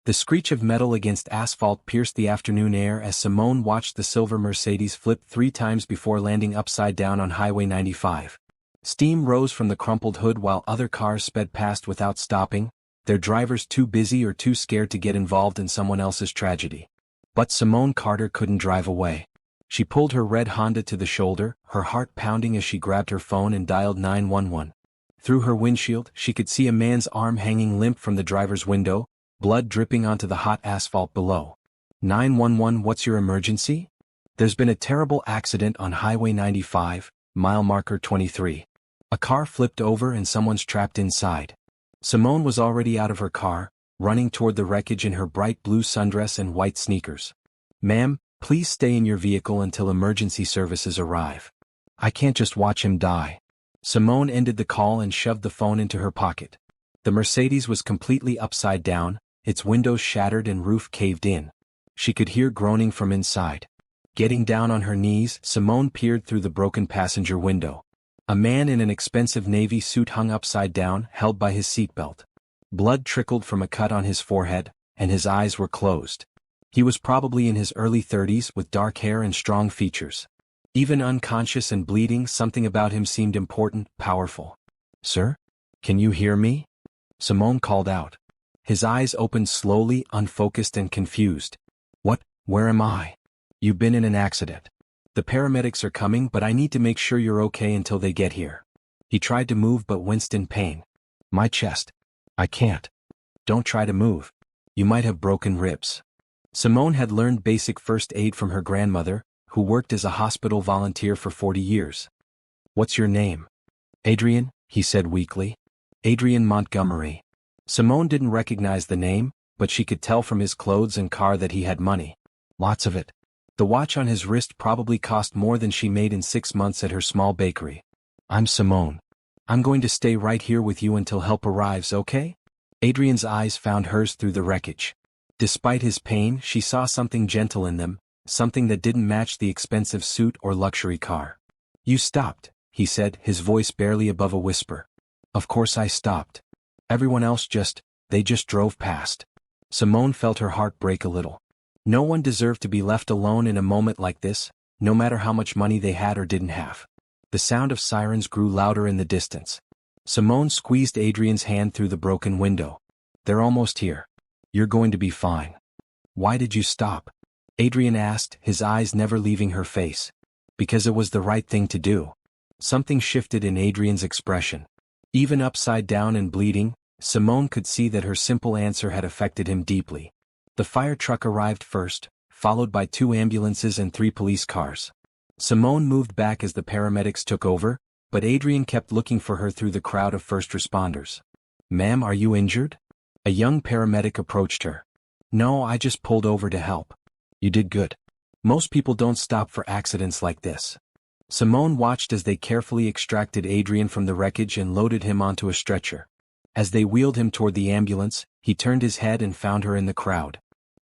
The screech of metal against asphalt pierced the afternoon air as Simone watched the silver Mercedes flip 3 times before landing upside down on Highway 95. Steam rose from the crumpled hood while other cars sped past without stopping, their drivers too busy or too scared to get involved in someone else's tragedy. But Simone Carter couldn't drive away. She pulled her red Honda to the shoulder, her heart pounding as she grabbed her phone and dialed 911. Through her windshield, she could see a man's arm hanging limp from the driver's window, blood dripping onto the hot asphalt below. 911, what's your emergency? There's been a terrible accident on Highway 95, mile marker 23. A car flipped over and someone's trapped inside. Simone was already out of her car, running toward the wreckage in her bright blue sundress and white sneakers. Ma'am, please stay in your vehicle until emergency services arrive. I can't just watch him die. Simone ended the call and shoved the phone into her pocket. The Mercedes was completely upside down, its windows shattered and roof caved in. She could hear groaning from inside. Getting down on her knees, Simone peered through the broken passenger window. A man in an expensive navy suit hung upside down, held by his seatbelt. Blood trickled from a cut on his forehead, and his eyes were closed. He was probably in his early 30s with dark hair and strong features. Even unconscious and bleeding, something about him seemed important, powerful. Sir? Can you hear me? Simone called out. His eyes opened slowly, unfocused and confused. What? Where am I? You've been in an accident. The paramedics are coming, but I need to make sure you're okay until they get here. He tried to move but winced in pain. My chest. I can't. Don't try to move. You might have broken ribs. Simone had learned basic first aid from her grandmother, who worked as a hospital volunteer for 40 years. What's your name? Adrian, he said weakly. Adrian Montgomery. Simone didn't recognize the name, but she could tell from his clothes and car that he had money. Lots of it. The watch on his wrist probably cost more than she made in 6 months at her small bakery. I'm Simone. I'm going to stay right here with you until help arrives, okay? Adrian's eyes found hers through the wreckage. Despite his pain, she saw something gentle in them, something that didn't match the expensive suit or luxury car. You stopped, he said, his voice barely above a whisper. Of course I stopped. Everyone else they just drove past. Simone felt her heart break a little. No one deserved to be left alone in a moment like this, no matter how much money they had or didn't have. The sound of sirens grew louder in the distance. Simone squeezed Adrian's hand through the broken window. They're almost here. You're going to be fine. Why did you stop? Adrian asked, his eyes never leaving her face. Because it was the right thing to do. Something shifted in Adrian's expression. Even upside down and bleeding, Simone could see that her simple answer had affected him deeply. The fire truck arrived first, followed by 2 ambulances and 3 police cars. Simone moved back as the paramedics took over, but Adrian kept looking for her through the crowd of first responders. Ma'am, are you injured? A young paramedic approached her. No, I just pulled over to help. You did good. Most people don't stop for accidents like this. Simone watched as they carefully extracted Adrian from the wreckage and loaded him onto a stretcher. As they wheeled him toward the ambulance, he turned his head and found her in the crowd.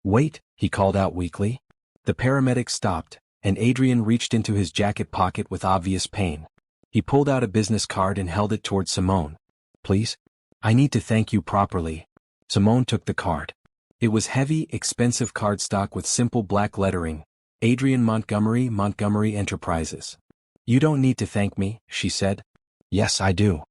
Wait, he called out weakly. The paramedic stopped, and Adrian reached into his jacket pocket with obvious pain. He pulled out a business card and held it toward Simone. Please? I need to thank you properly. Simone took the card. It was heavy, expensive cardstock with simple black lettering. Adrian Montgomery, Montgomery Enterprises. You don't need to thank me, she said. Yes, I do.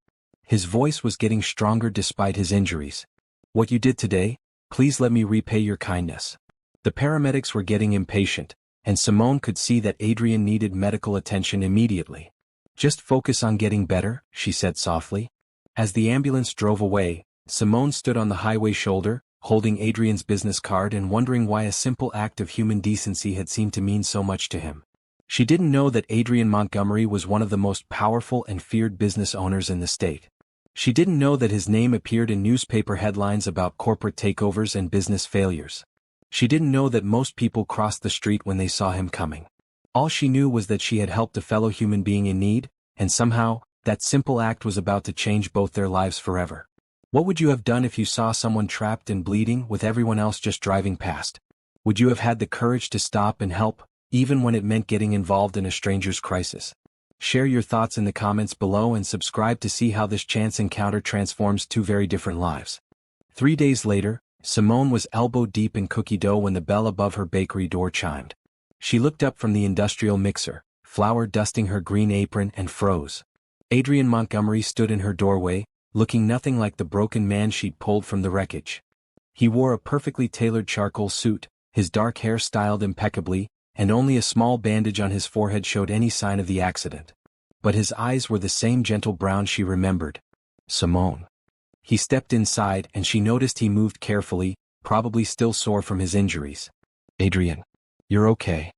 His voice was getting stronger despite his injuries. What you did today, please let me repay your kindness. The paramedics were getting impatient, and Simone could see that Adrian needed medical attention immediately. Just focus on getting better, she said softly. As the ambulance drove away, Simone stood on the highway shoulder, holding Adrian's business card and wondering why a simple act of human decency had seemed to mean so much to him. She didn't know that Adrian Montgomery was one of the most powerful and feared business owners in the state. She didn't know that his name appeared in newspaper headlines about corporate takeovers and business failures. She didn't know that most people crossed the street when they saw him coming. All she knew was that she had helped a fellow human being in need, and somehow, that simple act was about to change both their lives forever. What would you have done if you saw someone trapped and bleeding with everyone else just driving past? Would you have had the courage to stop and help, even when it meant getting involved in a stranger's crisis? Share your thoughts in the comments below and subscribe to see how this chance encounter transforms 2 very different lives. 3 days later, Simone was elbow-deep in cookie dough when the bell above her bakery door chimed. She looked up from the industrial mixer, flour dusting her green apron, and froze. Adrian Montgomery stood in her doorway, looking nothing like the broken man she'd pulled from the wreckage. He wore a perfectly tailored charcoal suit, his dark hair styled impeccably, and only a small bandage on his forehead showed any sign of the accident. But his eyes were the same gentle brown she remembered. Simone. He stepped inside and she noticed he moved carefully, probably still sore from his injuries. Adrian. You're okay.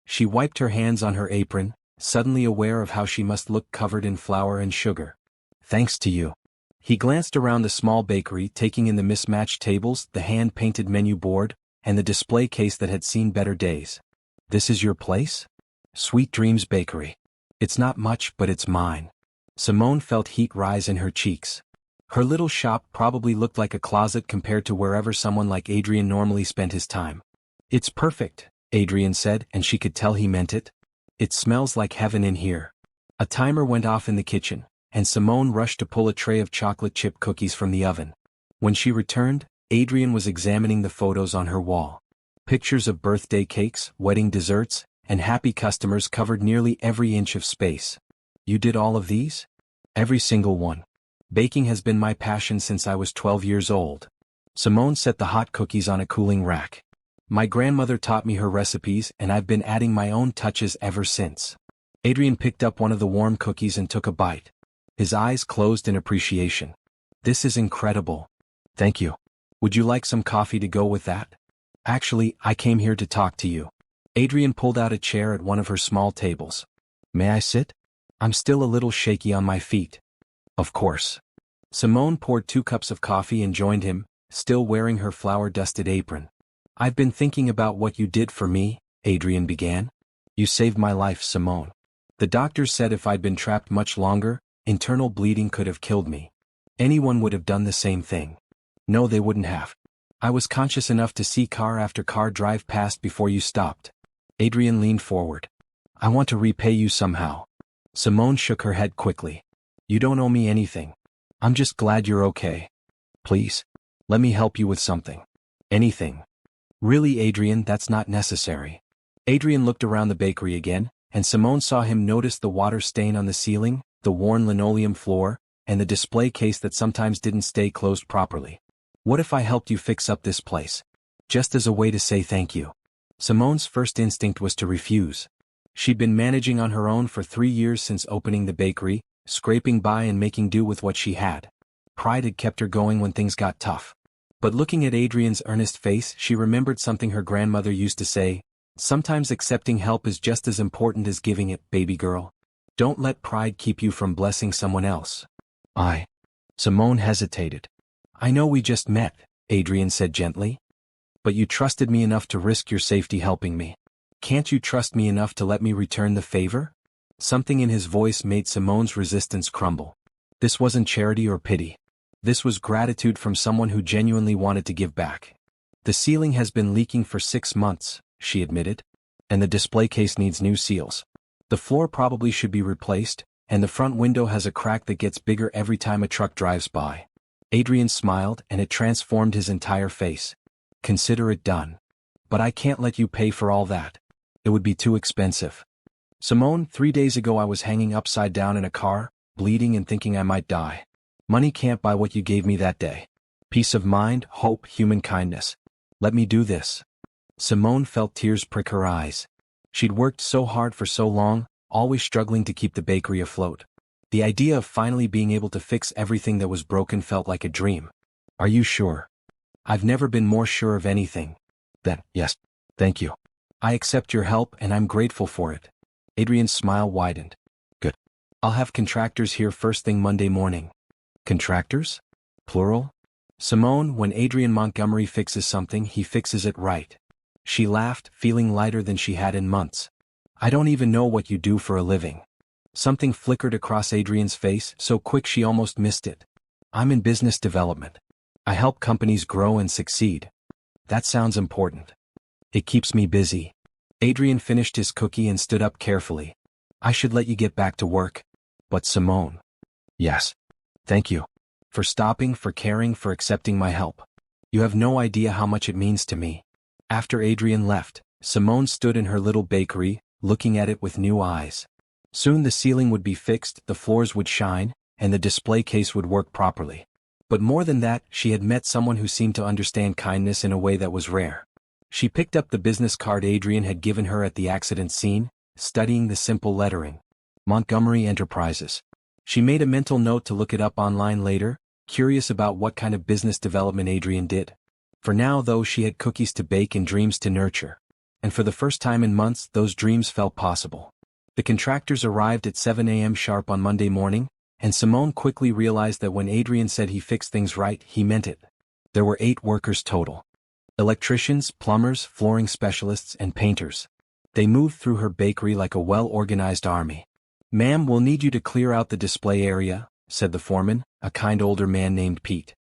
She wiped her hands on her apron, suddenly aware of how she must look covered in flour and sugar. Thanks to you. He glanced around the small bakery, taking in the mismatched tables, the hand-painted menu board, and the display case that had seen better days. This is your place? Sweet Dreams Bakery. It's not much, but it's mine. Simone felt heat rise in her cheeks. Her little shop probably looked like a closet compared to wherever someone like Adrian normally spent his time. It's perfect, Adrian said, and she could tell he meant it. It smells like heaven in here. A timer went off in the kitchen, and Simone rushed to pull a tray of chocolate chip cookies from the oven. When she returned, Adrian was examining the photos on her wall. Pictures of birthday cakes, wedding desserts, and happy customers covered nearly every inch of space. You did all of these? Every single one. Baking has been my passion since I was 12 years old. Simone set the hot cookies on a cooling rack. My grandmother taught me her recipes and I've been adding my own touches ever since. Adrian picked up one of the warm cookies and took a bite. His eyes closed in appreciation. This is incredible. Thank you. Would you like some coffee to go with that? Actually, I came here to talk to you. Adrian pulled out a chair at one of her small tables. May I sit? I'm still a little shaky on my feet. Of course. Simone poured 2 cups of coffee and joined him, still wearing her flour-dusted apron. I've been thinking about what you did for me, Adrian began. You saved my life, Simone. The doctors said if I'd been trapped much longer, internal bleeding could have killed me. Anyone would have done the same thing. No, they wouldn't have. I was conscious enough to see car after car drive past before you stopped. Adrian leaned forward. I want to repay you somehow. Simone shook her head quickly. You don't owe me anything. I'm just glad you're okay. Please, let me help you with something. Anything. Really, Adrian, that's not necessary. Adrian looked around the bakery again, and Simone saw him notice the water stain on the ceiling, the worn linoleum floor, and the display case that sometimes didn't stay closed properly. What if I helped you fix up this place? Just as a way to say thank you. Simone's first instinct was to refuse. She'd been managing on her own for 3 years since opening the bakery, scraping by and making do with what she had. Pride had kept her going when things got tough. But looking at Adrian's earnest face, she remembered something her grandmother used to say, sometimes accepting help is just as important as giving it, baby girl. Don't let pride keep you from blessing someone else. Simone hesitated. I know we just met, Adrian said gently. But you trusted me enough to risk your safety helping me. Can't you trust me enough to let me return the favor? Something in his voice made Simone's resistance crumble. This wasn't charity or pity. This was gratitude from someone who genuinely wanted to give back. The ceiling has been leaking for 6 months, she admitted. And the display case needs new seals. The floor probably should be replaced, and the front window has a crack that gets bigger every time a truck drives by. Adrian smiled, and it transformed his entire face. Consider it done. But I can't let you pay for all that. It would be too expensive. Simone, 3 days ago I was hanging upside down in a car, bleeding and thinking I might die. Money can't buy what you gave me that day. Peace of mind, hope, human kindness. Let me do this. Simone felt tears prick her eyes. She'd worked so hard for so long, always struggling to keep the bakery afloat. The idea of finally being able to fix everything that was broken felt like a dream. Are you sure? I've never been more sure of anything. Then, yes, thank you. I accept your help and I'm grateful for it. Adrian's smile widened. Good. I'll have contractors here first thing Monday morning. Contractors? Plural? Simone, when Adrian Montgomery fixes something, he fixes it right. She laughed, feeling lighter than she had in months. I don't even know what you do for a living. Something flickered across Adrian's face, so quick she almost missed it. I'm in business development. I help companies grow and succeed. That sounds important. It keeps me busy. Adrian finished his cookie and stood up carefully. I should let you get back to work. But Simone. Yes. Thank you. For stopping, for caring, for accepting my help. You have no idea how much it means to me. After Adrian left, Simone stood in her little bakery, looking at it with new eyes. Soon the ceiling would be fixed, the floors would shine, and the display case would work properly. But more than that, she had met someone who seemed to understand kindness in a way that was rare. She picked up the business card Adrian had given her at the accident scene, studying the simple lettering. Montgomery Enterprises. She made a mental note to look it up online later, curious about what kind of business development Adrian did. For now, though, she had cookies to bake and dreams to nurture. And for the first time in months, those dreams felt possible. The contractors arrived at 7 a.m. sharp on Monday morning, and Simone quickly realized that when Adrian said he fixed things right, he meant it. There were 8 workers total. Electricians, plumbers, flooring specialists, and painters. They moved through her bakery like a well-organized army. "Ma'am, we'll need you to clear out the display area," said the foreman, a kind older man named Pete.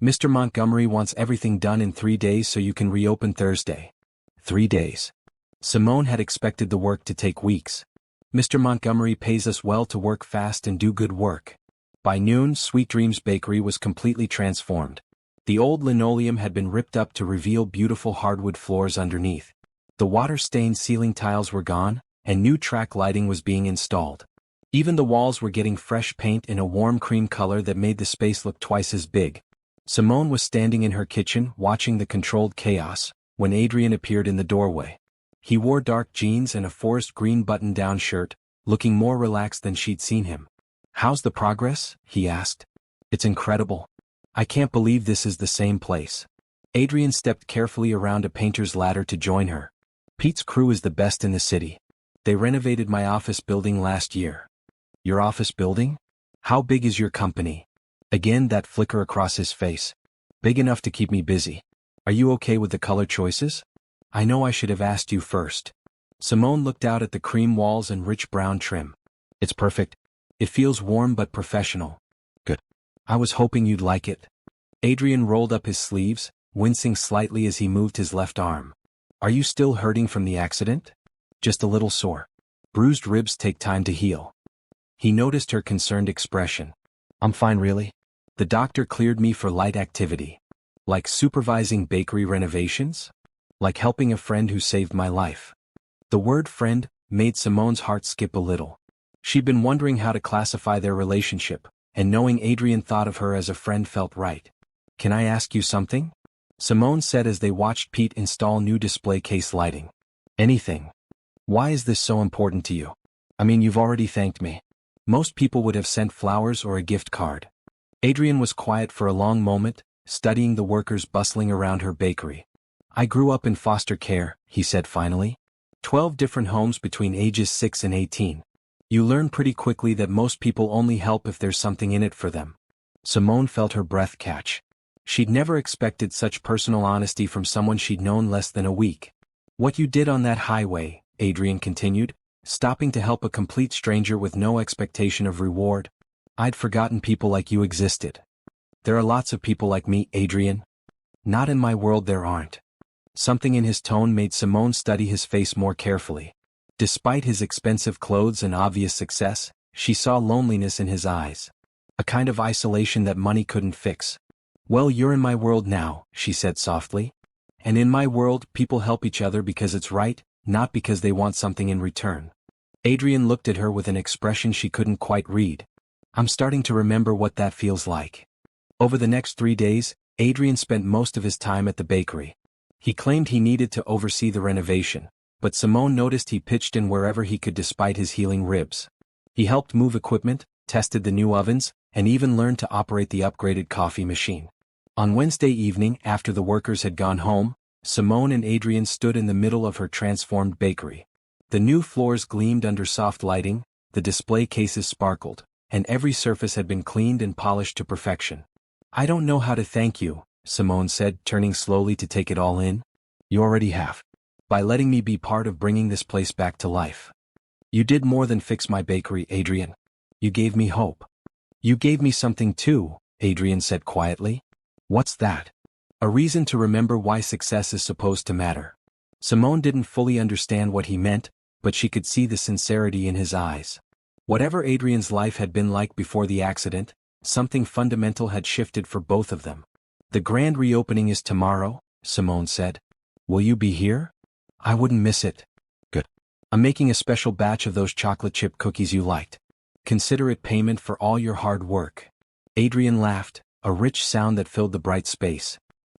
"Mr. Montgomery wants everything done in 3 days so you can reopen Thursday." 3 days. Simone had expected the work to take weeks. "Mr. Montgomery pays us well to work fast and do good work." By noon, Sweet Dreams Bakery was completely transformed. The old linoleum had been ripped up to reveal beautiful hardwood floors underneath. The water-stained ceiling tiles were gone, and new track lighting was being installed. Even the walls were getting fresh paint in a warm cream color that made the space look twice as big. Simone was standing in her kitchen, watching the controlled chaos, when Adrian appeared in the doorway. He wore dark jeans and a forest green button-down shirt, looking more relaxed than she'd seen him. "How's the progress?" he asked. "It's incredible. I can't believe this is the same place." Adrian stepped carefully around a painter's ladder to join her. "Pete's crew is the best in the city. They renovated my office building last year." "Your office building? How big is your company?" Again that flicker across his face. "Big enough to keep me busy. Are you okay with the color choices?" "I know I should have asked you first." Simone looked out at the cream walls and rich brown trim. "It's perfect. It feels warm but professional." "Good. I was hoping you'd like it." Adrian rolled up his sleeves, wincing slightly as he moved his left arm. "Are you still hurting from the accident?" "Just a little sore. Bruised ribs take time to heal." He noticed her concerned expression. "I'm fine, really. The doctor cleared me for light activity." "Like supervising bakery renovations?" "Like helping a friend who saved my life." The word friend made Simone's heart skip a little. She'd been wondering how to classify their relationship, and knowing Adrian thought of her as a friend felt right. "Can I ask you something?" Simone said as they watched Pete install new display case lighting. "Anything. Why is this so important to you? I mean, you've already thanked me. Most people would have sent flowers or a gift card." Adrian was quiet for a long moment, studying the workers bustling around her bakery. "I grew up in foster care," he said finally. 12 different homes between ages 6 and 18. You learn pretty quickly that most people only help if there's something in it for them. Simone felt her breath catch. She'd never expected such personal honesty from someone she'd known less than a week. "What you did on that highway," Adrian continued, "stopping to help a complete stranger with no expectation of reward. I'd forgotten people like you existed." "There are lots of people like me, Adrian." "Not in my world there aren't." Something in his tone made Simone study his face more carefully. Despite his expensive clothes and obvious success, she saw loneliness in his eyes. A kind of isolation that money couldn't fix. "Well, you're in my world now," she said softly. "And in my world, people help each other because it's right, not because they want something in return." Adrian looked at her with an expression she couldn't quite read. "I'm starting to remember what that feels like." Over the next 3 days, Adrian spent most of his time at the bakery. He claimed he needed to oversee the renovation, but Simone noticed he pitched in wherever he could despite his healing ribs. He helped move equipment, tested the new ovens, and even learned to operate the upgraded coffee machine. On Wednesday evening, after the workers had gone home, Simone and Adrian stood in the middle of her transformed bakery. The new floors gleamed under soft lighting, the display cases sparkled, and every surface had been cleaned and polished to perfection. "I don't know how to thank you," Simone said, turning slowly to take it all in. "You already have. By letting me be part of bringing this place back to life. You did more than fix my bakery, Adrian. You gave me hope." "You gave me something too," Adrian said quietly. "What's that?" "A reason to remember why success is supposed to matter." Simone didn't fully understand what he meant, but she could see the sincerity in his eyes. Whatever Adrian's life had been like before the accident, something fundamental had shifted for both of them. The grand reopening is tomorrow, Simone said. Will you be here? I wouldn't miss it. Good. I'm making a special batch of those chocolate chip cookies you liked. Consider it payment for all your hard work. Adrian laughed, a rich sound that filled the bright space.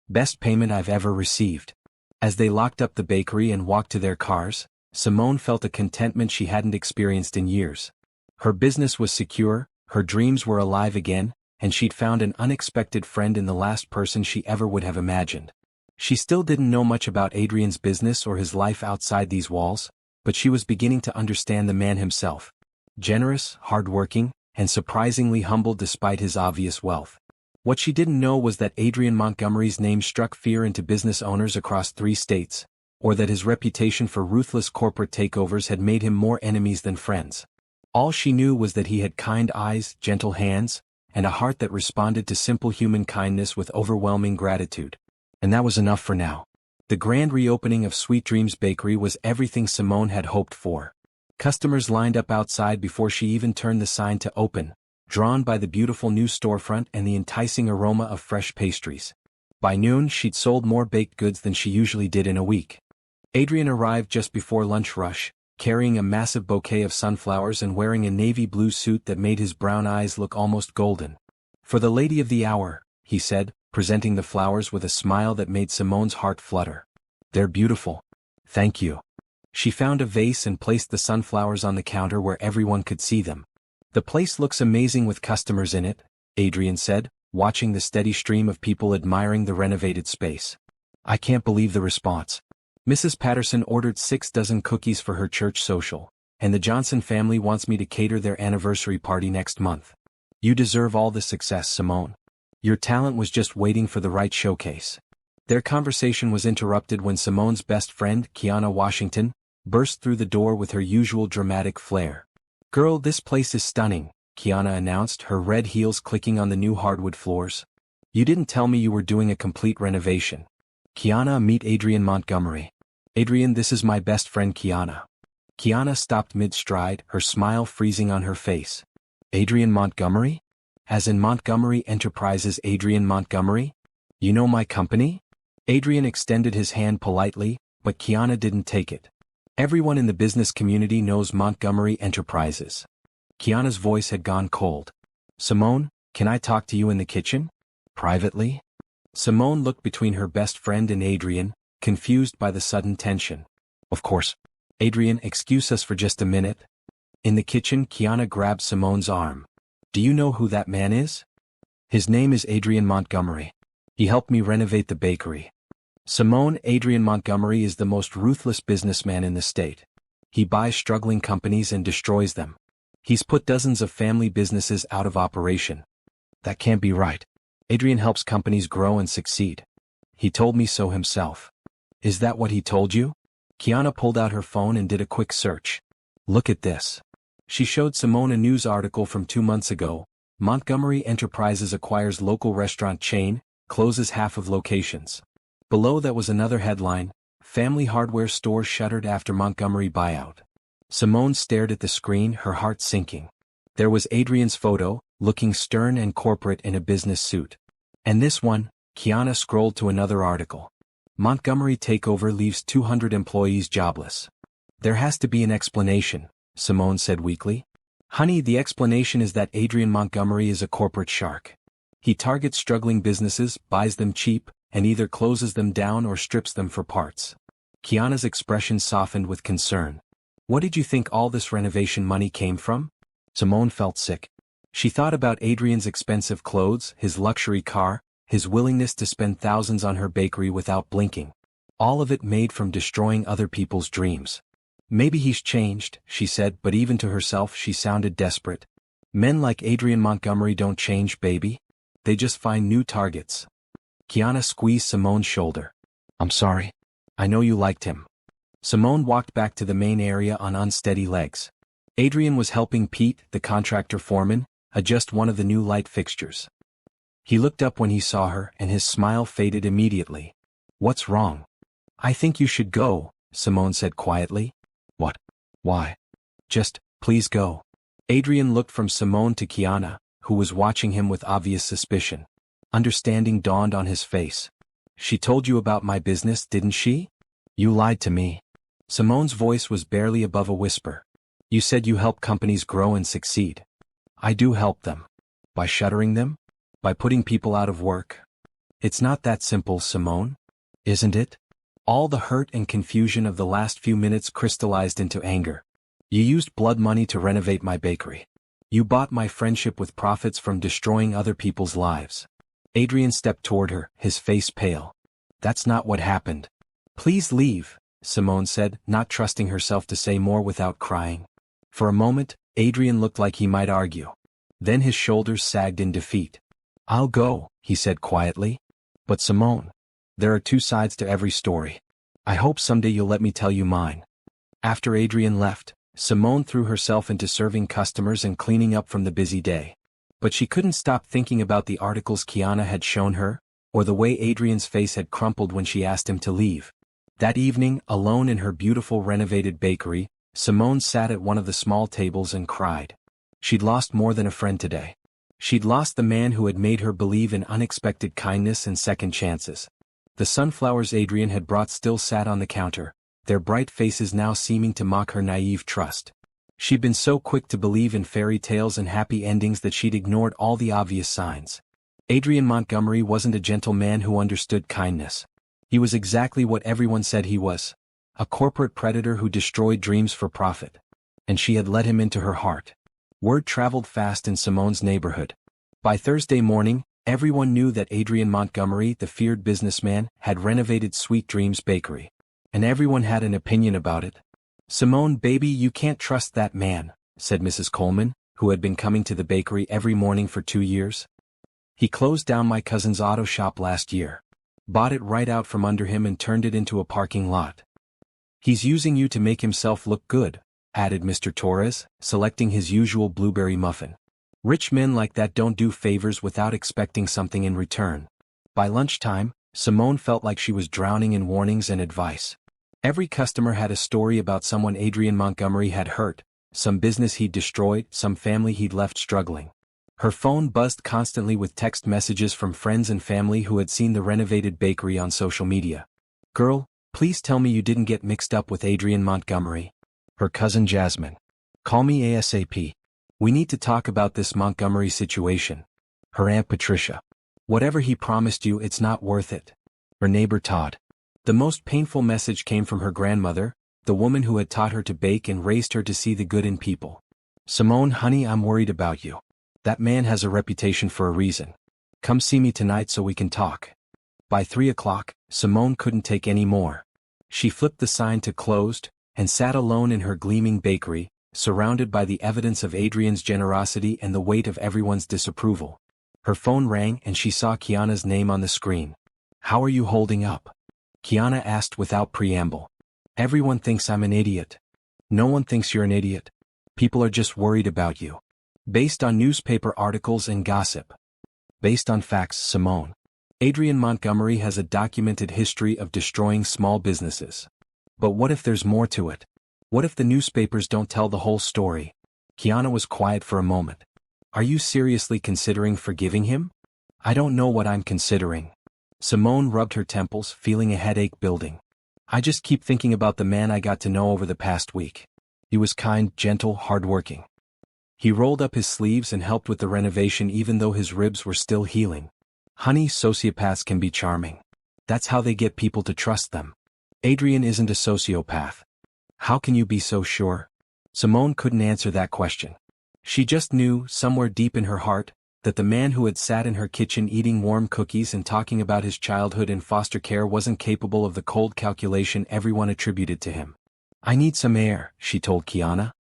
Best payment I've ever received. As they locked up the bakery and walked to their cars, Simone felt a contentment she hadn't experienced in years. Her business was secure, her dreams were alive again, and she'd found an unexpected friend in the last person she ever would have imagined. She still didn't know much about Adrian's business or his life outside these walls, but she was beginning to understand the man himself. Generous, hardworking, and surprisingly humble despite his obvious wealth. What she didn't know was that Adrian Montgomery's name struck fear into business owners across 3 states, or that his reputation for ruthless corporate takeovers had made him more enemies than friends. All she knew was that he had kind eyes, gentle hands, and a heart that responded to simple human kindness with overwhelming gratitude. And that was enough for now. The grand reopening of Sweet Dreams Bakery was everything Simone had hoped for. Customers lined up outside before she even turned the sign to open, drawn by the beautiful new storefront and the enticing aroma of fresh pastries. By noon, she'd sold more baked goods than she usually did in a week. Adrian arrived just before lunch rush, carrying a massive bouquet of sunflowers and wearing a navy blue suit that made his brown eyes look almost golden. For the lady of the hour, he said, presenting the flowers with a smile that made Simone's heart flutter. They're beautiful. Thank you. She found a vase and placed the sunflowers on the counter where everyone could see them. The place looks amazing with customers in it, Adrian said, watching the steady stream of people admiring the renovated space. I can't believe the response. Mrs. Patterson ordered 6 dozen cookies for her church social, and the Johnson family wants me to cater their anniversary party next month. You deserve all the success, Simone. Your talent was just waiting for the right showcase. Their conversation was interrupted when Simone's best friend, Kiana Washington, burst through the door with her usual dramatic flair. Girl, this place is stunning, Kiana announced, her red heels clicking on the new hardwood floors. You didn't tell me you were doing a complete renovation. Kiana, meet Adrian Montgomery. Adrian, this is my best friend Kiana. Kiana stopped mid-stride, her smile freezing on her face. Adrian Montgomery? As in Montgomery Enterprises Adrian Montgomery? You know my company? Adrian extended his hand politely, but Kiana didn't take it. Everyone in the business community knows Montgomery Enterprises. Kiana's voice had gone cold. Simone, can I talk to you in the kitchen? Privately? Simone looked between her best friend and Adrian, confused by the sudden tension. Of course. Adrian, excuse us for just a minute. In the kitchen, Kiana grabbed Simone's arm. Do you know who that man is? His name is Adrian Montgomery. He helped me renovate the bakery. Simone, Adrian Montgomery is the most ruthless businessman in the state. He buys struggling companies and destroys them. He's put dozens of family businesses out of operation. That can't be right. Adrian helps companies grow and succeed. He told me so himself. Is that what he told you? Kiana pulled out her phone and did a quick search. Look at this. She showed Simone a news article from 2 months ago. Montgomery Enterprises acquires local restaurant chain, closes half of locations. Below that was another headline, Family Hardware Store shuttered after Montgomery buyout. Simone stared at the screen, her heart sinking. There was Adrian's photo, looking stern and corporate in a business suit. And this one, Kiana scrolled to another article. Montgomery takeover leaves 200 employees jobless. There has to be an explanation, Simone said weakly. Honey, the explanation is that Adrian Montgomery is a corporate shark. He targets struggling businesses, buys them cheap, and either closes them down or strips them for parts. Kiana's expression softened with concern. What did you think all this renovation money came from? Simone felt sick. She thought about Adrian's expensive clothes, his luxury car, his willingness to spend thousands on her bakery without blinking. All of it made from destroying other people's dreams. Maybe he's changed, she said, but even to herself she sounded desperate. Men like Adrian Montgomery don't change, baby. They just find new targets. Kiana squeezed Simone's shoulder. I'm sorry. I know you liked him. Simone walked back to the main area on unsteady legs. Adrian was helping Pete, the contractor foreman, adjust one of the new light fixtures. He looked up when he saw her and his smile faded immediately. What's wrong? I think you should go, Simone said quietly. What? Why? Just, please go. Adrian looked from Simone to Kiana, who was watching him with obvious suspicion. Understanding dawned on his face. She told you about my business, didn't she? You lied to me. Simone's voice was barely above a whisper. You said you help companies grow and succeed. I do help them. By shuttering them? By putting people out of work? It's not that simple, Simone. Isn't it? All the hurt and confusion of the last few minutes crystallized into anger. You used blood money to renovate my bakery. You bought my friendship with profits from destroying other people's lives. Adrian stepped toward her, his face pale. That's not what happened. Please leave, Simone said, not trusting herself to say more without crying. For a moment, Adrian looked like he might argue. Then his shoulders sagged in defeat. I'll go, he said quietly. But Simone, there are two sides to every story. I hope someday you'll let me tell you mine. After Adrian left, Simone threw herself into serving customers and cleaning up from the busy day. But she couldn't stop thinking about the articles Kiana had shown her, or the way Adrian's face had crumpled when she asked him to leave. That evening, alone in her beautiful renovated bakery, Simone sat at one of the small tables and cried. She'd lost more than a friend today. She'd lost the man who had made her believe in unexpected kindness and second chances. The sunflowers Adrian had brought still sat on the counter, their bright faces now seeming to mock her naive trust. She'd been so quick to believe in fairy tales and happy endings that she'd ignored all the obvious signs. Adrian Montgomery wasn't a gentle man who understood kindness. He was exactly what everyone said he was. A corporate predator who destroyed dreams for profit. And she had let him into her heart. Word traveled fast in Simone's neighborhood. By Thursday morning, everyone knew that Adrian Montgomery, the feared businessman, had renovated Sweet Dreams Bakery. And everyone had an opinion about it. Simone, baby, you can't trust that man, said Mrs. Coleman, who had been coming to the bakery every morning for 2 years. He closed down my cousin's auto shop last year. Bought it right out from under him and turned it into a parking lot. He's using you to make himself look good, added Mr. Torres, selecting his usual blueberry muffin. Rich men like that don't do favors without expecting something in return. By lunchtime, Simone felt like she was drowning in warnings and advice. Every customer had a story about someone Adrian Montgomery had hurt, some business he'd destroyed, some family he'd left struggling. Her phone buzzed constantly with text messages from friends and family who had seen the renovated bakery on social media. Girl, please tell me you didn't get mixed up with Adrian Montgomery. Her cousin Jasmine. Call me ASAP. We need to talk about this Montgomery situation. Her Aunt Patricia. Whatever he promised you, it's not worth it. Her neighbor Todd. The most painful message came from her grandmother, the woman who had taught her to bake and raised her to see the good in people. Simone, honey, I'm worried about you. That man has a reputation for a reason. Come see me tonight so we can talk. By 3 o'clock, Simone couldn't take any more. She flipped the sign to closed, and sat alone in her gleaming bakery, surrounded by the evidence of Adrian's generosity and the weight of everyone's disapproval. Her phone rang and she saw Kiana's name on the screen. How are you holding up? Kiana asked without preamble. Everyone thinks I'm an idiot. No one thinks you're an idiot. People are just worried about you. Based on newspaper articles and gossip. Based on facts, Simone. Adrian Montgomery has a documented history of destroying small businesses. But what if there's more to it? What if the newspapers don't tell the whole story? Kiana was quiet for a moment. Are you seriously considering forgiving him? I don't know what I'm considering. Simone rubbed her temples, feeling a headache building. I just keep thinking about the man I got to know over the past week. He was kind, gentle, hardworking. He rolled up his sleeves and helped with the renovation even though his ribs were still healing. Honey, sociopaths can be charming. That's how they get people to trust them. Adrian isn't a sociopath. How can you be so sure? Simone couldn't answer that question. She just knew, somewhere deep in her heart, that the man who had sat in her kitchen eating warm cookies and talking about his childhood in foster care wasn't capable of the cold calculation everyone attributed to him. I need some air, she told Kiana.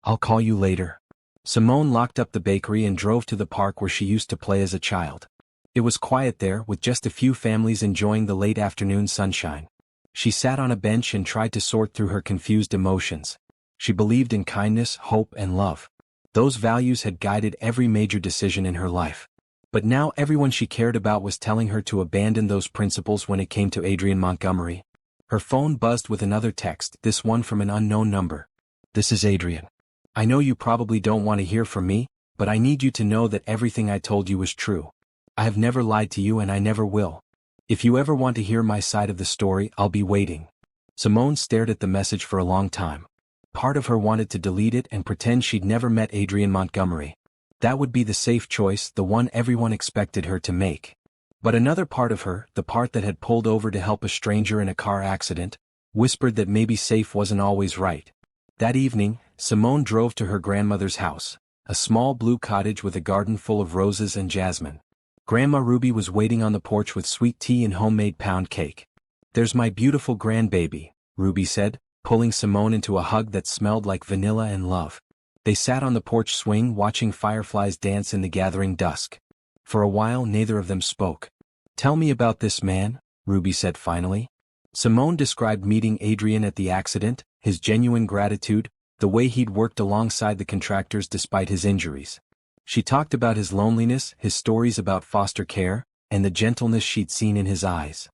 I'll call you later. Simone locked up the bakery and drove to the park where she used to play as a child. It was quiet there, with just a few families enjoying the late afternoon sunshine. She sat on a bench and tried to sort through her confused emotions. She believed in kindness, hope, and love. Those values had guided every major decision in her life. But now everyone she cared about was telling her to abandon those principles when it came to Adrian Montgomery. Her phone buzzed with another text, this one from an unknown number. This is Adrian. I know you probably don't want to hear from me, but I need you to know that everything I told you was true. I have never lied to you and I never will. If you ever want to hear my side of the story, I'll be waiting. Simone stared at the message for a long time. Part of her wanted to delete it and pretend she'd never met Adrian Montgomery. That would be the safe choice, the one everyone expected her to make. But another part of her, the part that had pulled over to help a stranger in a car accident, whispered that maybe safe wasn't always right. That evening, Simone drove to her grandmother's house, a small blue cottage with a garden full of roses and jasmine. Grandma Ruby was waiting on the porch with sweet tea and homemade pound cake. "There's my beautiful grandbaby," Ruby said, pulling Simone into a hug that smelled like vanilla and love. They sat on the porch swing watching fireflies dance in the gathering dusk. For a while neither of them spoke. "Tell me about this man," Ruby said finally. Simone described meeting Adrian at the accident, his genuine gratitude, the way he'd worked alongside the contractors despite his injuries. She talked about his loneliness, his stories about foster care, and the gentleness she'd seen in his eyes.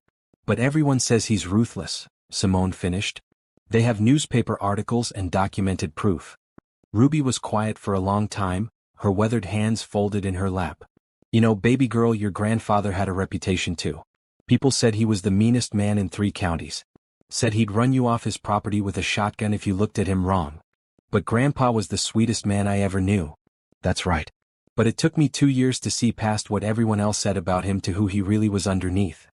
"But everyone says he's ruthless," Simone finished. "They have newspaper articles and documented proof." Ruby was quiet for a long time, her weathered hands folded in her lap. "You know, baby girl, your grandfather had a reputation too. People said he was the meanest man in 3 counties. Said he'd run you off his property with a shotgun if you looked at him wrong. But Grandpa was the sweetest man I ever knew." "That's right. But it took me 2 years to see past what everyone else said about him to who he really was underneath."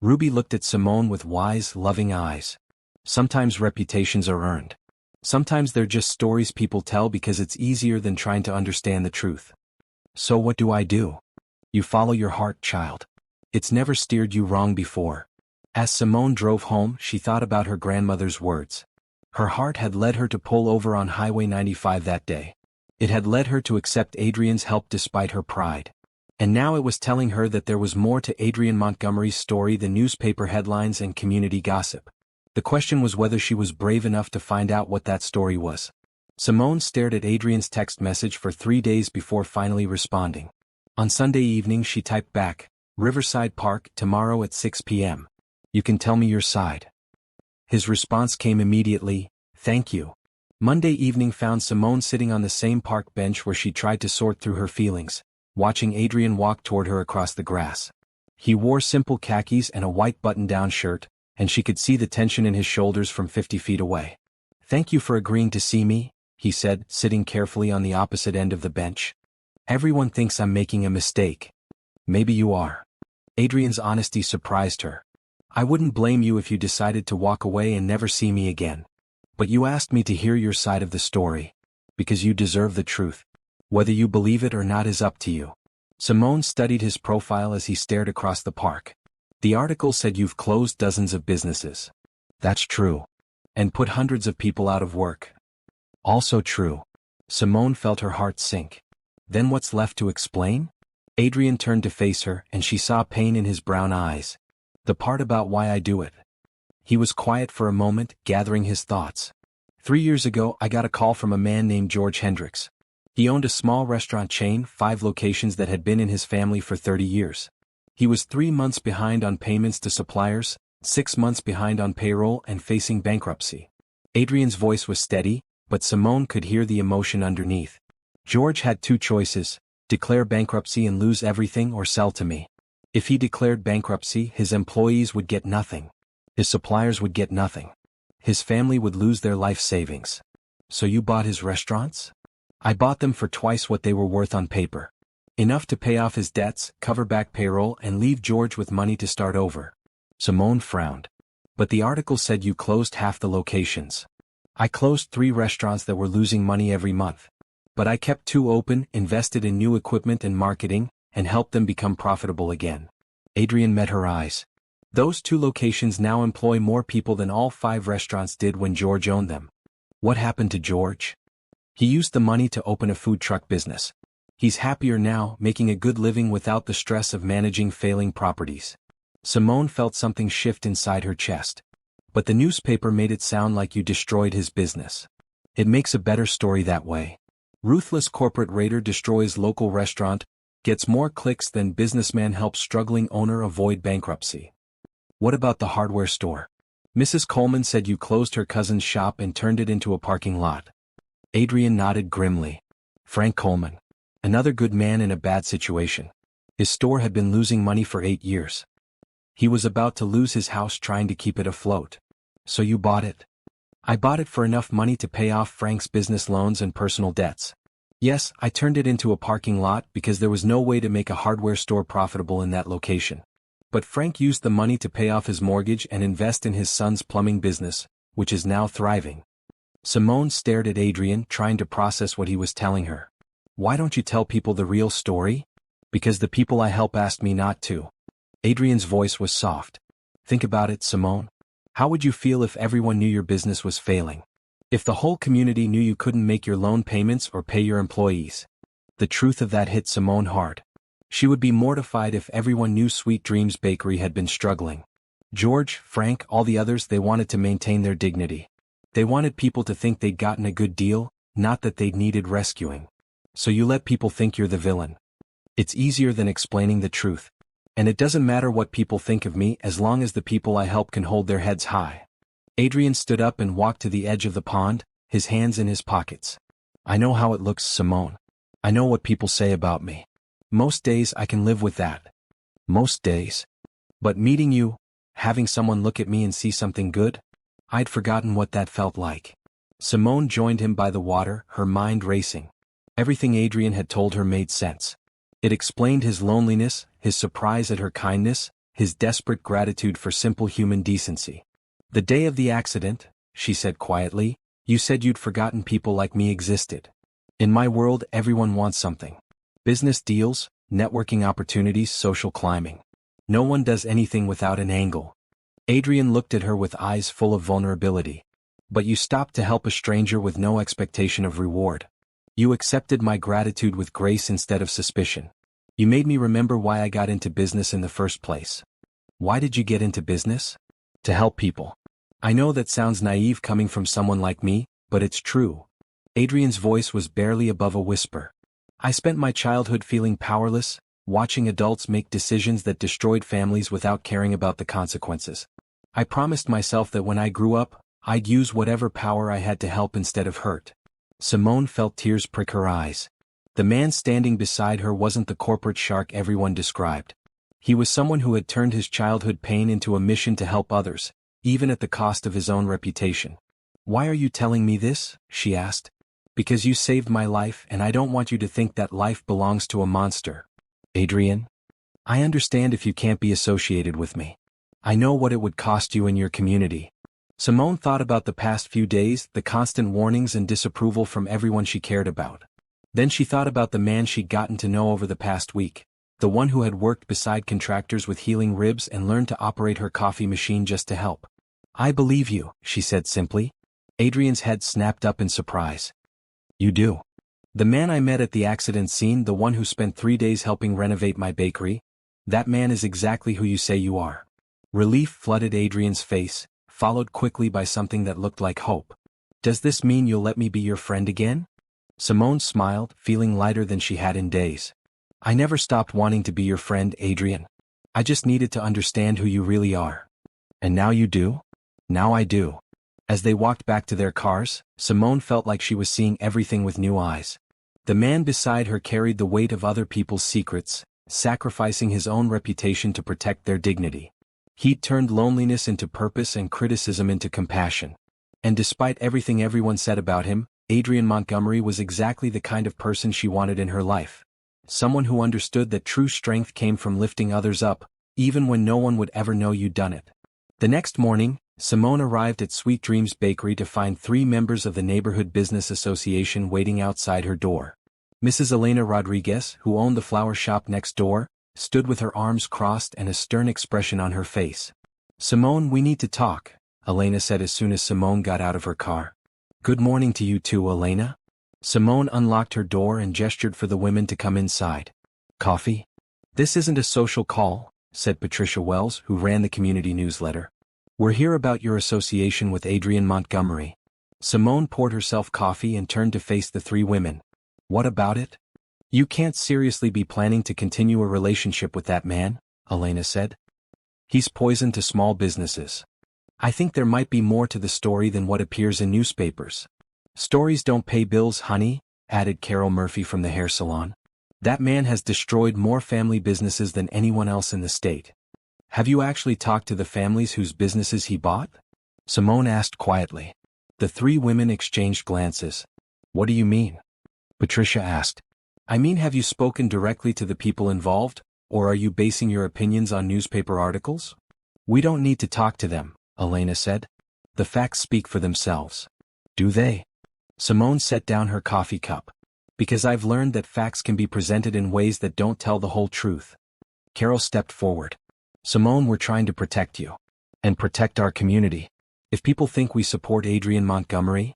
Ruby looked at Simone with wise, loving eyes. "Sometimes reputations are earned. Sometimes they're just stories people tell because it's easier than trying to understand the truth." "So what do I do?" "You follow your heart, child. It's never steered you wrong before." As Simone drove home, she thought about her grandmother's words. Her heart had led her to pull over on Highway 95 that day. It had led her to accept Adrian's help despite her pride. And now it was telling her that there was more to Adrian Montgomery's story than newspaper headlines and community gossip. The question was whether she was brave enough to find out what that story was. Simone stared at Adrian's text message for 3 days before finally responding. On Sunday evening she typed back, "Riverside Park, tomorrow at 6 p.m. You can tell me your side." His response came immediately, "Thank you." Monday evening found Simone sitting on the same park bench where she tried to sort through her feelings, watching Adrian walk toward her across the grass. He wore simple khakis and a white button-down shirt, and she could see the tension in his shoulders from 50 feet away. "Thank you for agreeing to see me," he said, sitting carefully on the opposite end of the bench. "Everyone thinks I'm making a mistake. Maybe you are." Adrian's honesty surprised her. "I wouldn't blame you if you decided to walk away and never see me again. But you asked me to hear your side of the story. Because you deserve the truth. Whether you believe it or not is up to you." Simone studied his profile as he stared across the park. "The article said you've closed dozens of businesses." "That's true. And put hundreds of people out of work." "Also true." Simone felt her heart sink. "Then what's left to explain?" Adrian turned to face her, and she saw pain in his brown eyes. "The part about why I do it." He was quiet for a moment, gathering his thoughts. 3 years ago I got a call from a man named George Hendricks. He owned a small restaurant chain, 5 locations that had been in his family for 30 years. He was 3 months behind on payments to suppliers, 6 months behind on payroll and facing bankruptcy. Adrian's voice was steady, but Simone could hear the emotion underneath. George had 2 choices, declare bankruptcy and lose everything or sell to me. If he declared bankruptcy, his employees would get nothing. His suppliers would get nothing. His family would lose their life savings. "So you bought his restaurants?" "I bought them for twice what they were worth on paper. Enough to pay off his debts, cover back payroll and leave George with money to start over." Simone frowned. "But the article said you closed half the locations." "I closed 3 restaurants that were losing money every month. But I kept 2 open, invested in new equipment and marketing, and helped them become profitable again." Adrian met her eyes. "Those 2 locations now employ more people than all 5 restaurants did when George owned them." "What happened to George?" "He used the money to open a food truck business. He's happier now, making a good living without the stress of managing failing properties." Simone felt something shift inside her chest. "But the newspaper made it sound like you destroyed his business." "It makes a better story that way. Ruthless corporate raider destroys local restaurant, gets more clicks than businessman helps struggling owner avoid bankruptcy." "What about the hardware store?" "Mrs. Coleman said you closed her cousin's shop and turned it into a parking lot." Adrian nodded grimly. "Frank Coleman. Another good man in a bad situation. His store had been losing money for 8 years. He was about to lose his house trying to keep it afloat. So you bought it? I bought it for enough money to pay off Frank's business loans and personal debts. Yes, I turned it into a parking lot because there was no way to make a hardware store profitable in that location. But Frank used the money to pay off his mortgage and invest in his son's plumbing business, which is now thriving. Simone stared at Adrian, trying to process what he was telling her. Why don't you tell people the real story? Because the people I help asked me not to. Adrian's voice was soft. Think about it, Simone. How would you feel if everyone knew your business was failing? If the whole community knew you couldn't make your loan payments or pay your employees? The truth of that hit Simone hard. She would be mortified if everyone knew Sweet Dreams Bakery had been struggling. George, Frank, all the others, they wanted to maintain their dignity. They wanted people to think they'd gotten a good deal, not that they'd needed rescuing. So you let people think you're the villain. It's easier than explaining the truth. And it doesn't matter what people think of me as long as the people I help can hold their heads high. Adrian stood up and walked to the edge of the pond, his hands in his pockets. I know how it looks, Simone. I know what people say about me. Most days I can live with that. Most days. But meeting you, having someone look at me and see something good? I'd forgotten what that felt like. Simone joined him by the water, her mind racing. Everything Adrian had told her made sense. It explained his loneliness, his surprise at her kindness, his desperate gratitude for simple human decency. The day of the accident, she said quietly, you said you'd forgotten people like me existed. In my world, everyone wants something. Business deals, networking opportunities, social climbing. No one does anything without an angle. Adrian looked at her with eyes full of vulnerability. But you stopped to help a stranger with no expectation of reward. You accepted my gratitude with grace instead of suspicion. You made me remember why I got into business in the first place. Why did you get into business? To help people. I know that sounds naive coming from someone like me, but it's true. Adrian's voice was barely above a whisper. I spent my childhood feeling powerless, watching adults make decisions that destroyed families without caring about the consequences. I promised myself that when I grew up, I'd use whatever power I had to help instead of hurt. Simone felt tears prick her eyes. The man standing beside her wasn't the corporate shark everyone described. He was someone who had turned his childhood pain into a mission to help others, even at the cost of his own reputation. Why are you telling me this? She asked. Because you saved my life and I don't want you to think that life belongs to a monster. Adrian? I understand if you can't be associated with me. I know what it would cost you and your community. Simone thought about the past few days, the constant warnings and disapproval from everyone she cared about. Then she thought about the man she'd gotten to know over the past week, the one who had worked beside contractors with healing ribs and learned to operate her coffee machine just to help. I believe you, she said simply. Adrian's head snapped up in surprise. You do? The man I met at the accident scene, the one who spent 3 days helping renovate my bakery? That man is exactly who you say you are. Relief flooded Adrian's face, followed quickly by something that looked like hope. Does this mean you'll let me be your friend again? Simone smiled, feeling lighter than she had in days. I never stopped wanting to be your friend, Adrian. I just needed to understand who you really are. And now you do? Now I do. As they walked back to their cars, Simone felt like she was seeing everything with new eyes. The man beside her carried the weight of other people's secrets, sacrificing his own reputation to protect their dignity. He'd turned loneliness into purpose and criticism into compassion. And despite everything everyone said about him, Adrian Montgomery was exactly the kind of person she wanted in her life. Someone who understood that true strength came from lifting others up, even when no one would ever know you'd done it. The next morning, Simone arrived at Sweet Dreams Bakery to find 3 members of the Neighborhood Business Association waiting outside her door. Mrs. Elena Rodriguez, who owned the flower shop next door, stood with her arms crossed and a stern expression on her face. Simone, we need to talk, Elena said as soon as Simone got out of her car. Good morning to you too, Elena. Simone unlocked her door and gestured for the women to come inside. Coffee? This isn't a social call, said Patricia Wells, who ran the community newsletter. We're here about your association with Adrian Montgomery. Simone poured herself coffee and turned to face the 3 women. What about it? You can't seriously be planning to continue a relationship with that man, Elena said. He's poison to small businesses. I think there might be more to the story than what appears in newspapers. Stories don't pay bills, honey, added Carol Murphy from the hair salon. That man has destroyed more family businesses than anyone else in the state. Have you actually talked to the families whose businesses he bought? Simone asked quietly. The three women exchanged glances. What do you mean? Patricia asked. I mean, have you spoken directly to the people involved, or are you basing your opinions on newspaper articles? We don't need to talk to them, Elena said. The facts speak for themselves. Do they? Simone set down her coffee cup. Because I've learned that facts can be presented in ways that don't tell the whole truth. Carol stepped forward. Simone, we're trying to protect you. And protect our community. If people think we support Adrian Montgomery,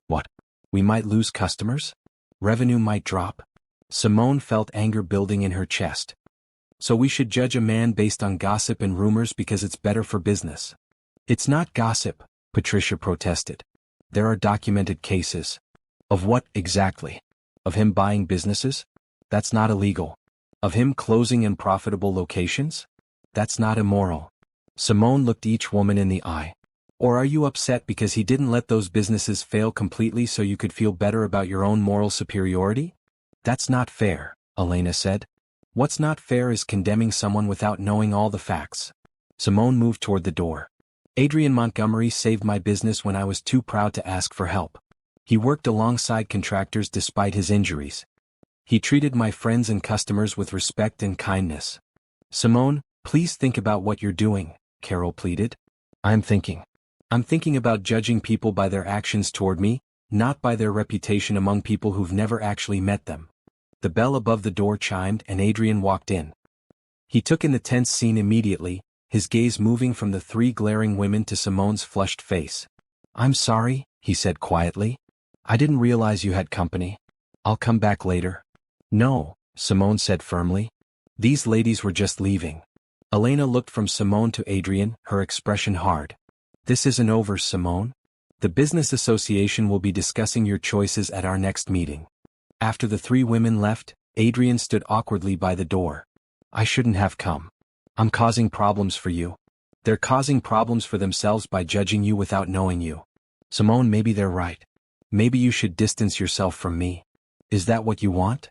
what? We might lose customers? Revenue might drop? Simone felt anger building in her chest. So we should judge a man based on gossip and rumors because it's better for business. It's not gossip, Patricia protested. There are documented cases. Of what, exactly? Of him buying businesses? That's not illegal. Of him closing in profitable locations? That's not immoral. Simone looked each woman in the eye. Or are you upset because he didn't let those businesses fail completely so you could feel better about your own moral superiority? That's not fair, Elena said. What's not fair is condemning someone without knowing all the facts. Simone moved toward the door. Adrian Montgomery saved my business when I was too proud to ask for help. He worked alongside contractors despite his injuries. He treated my friends and customers with respect and kindness. Simone, please think about what you're doing, Carol pleaded. I'm thinking about judging people by their actions toward me, not by their reputation among people who've never actually met them. The bell above the door chimed and Adrian walked in. He took in the tense scene immediately, his gaze moving from the three glaring women to Simone's flushed face. I'm sorry, he said quietly. I didn't realize you had company. I'll come back later. No, Simone said firmly. These ladies were just leaving. Elena looked from Simone to Adrian, her expression hard. This isn't over, Simone. The business association will be discussing your choices at our next meeting. After the three women left, Adrian stood awkwardly by the door. I shouldn't have come. I'm causing problems for you. They're causing problems for themselves by judging you without knowing you. Simone, maybe they're right. Maybe you should distance yourself from me. Is that what you want?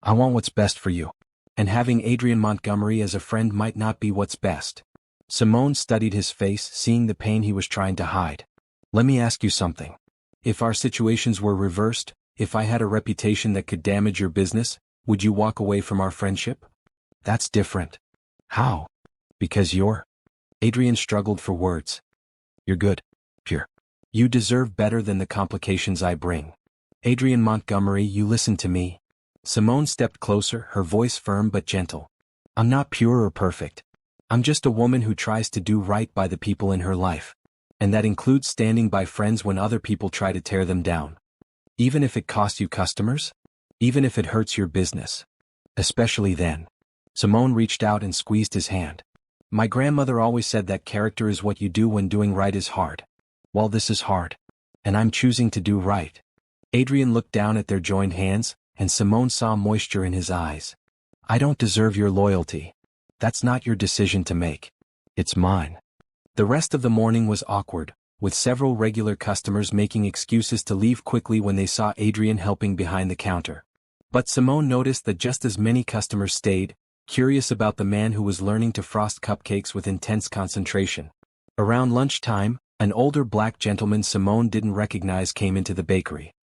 I want what's best for you. And having Adrian Montgomery as a friend might not be what's best. Simone studied his face, seeing the pain he was trying to hide. Let me ask you something. If our situations were reversed, if I had a reputation that could damage your business, would you walk away from our friendship? That's different. How? Because you're... Adrian struggled for words. You're good. Pure. You deserve better than the complications I bring. Adrian Montgomery, you listen to me. Simone stepped closer, her voice firm but gentle. I'm not pure or perfect. I'm just a woman who tries to do right by the people in her life. And that includes standing by friends when other people try to tear them down. Even if it costs you customers? Even if it hurts your business? Especially then. Simone reached out and squeezed his hand. My grandmother always said that character is what you do when doing right is hard. Well, this is hard. And I'm choosing to do right. Adrian looked down at their joined hands, and Simone saw moisture in his eyes. I don't deserve your loyalty. That's not your decision to make. It's mine. The rest of the morning was awkward, with several regular customers making excuses to leave quickly when they saw Adrian helping behind the counter. But Simone noticed that just as many customers stayed, curious about the man who was learning to frost cupcakes with intense concentration. Around lunchtime, an older black gentleman Simone didn't recognize came into the bakery.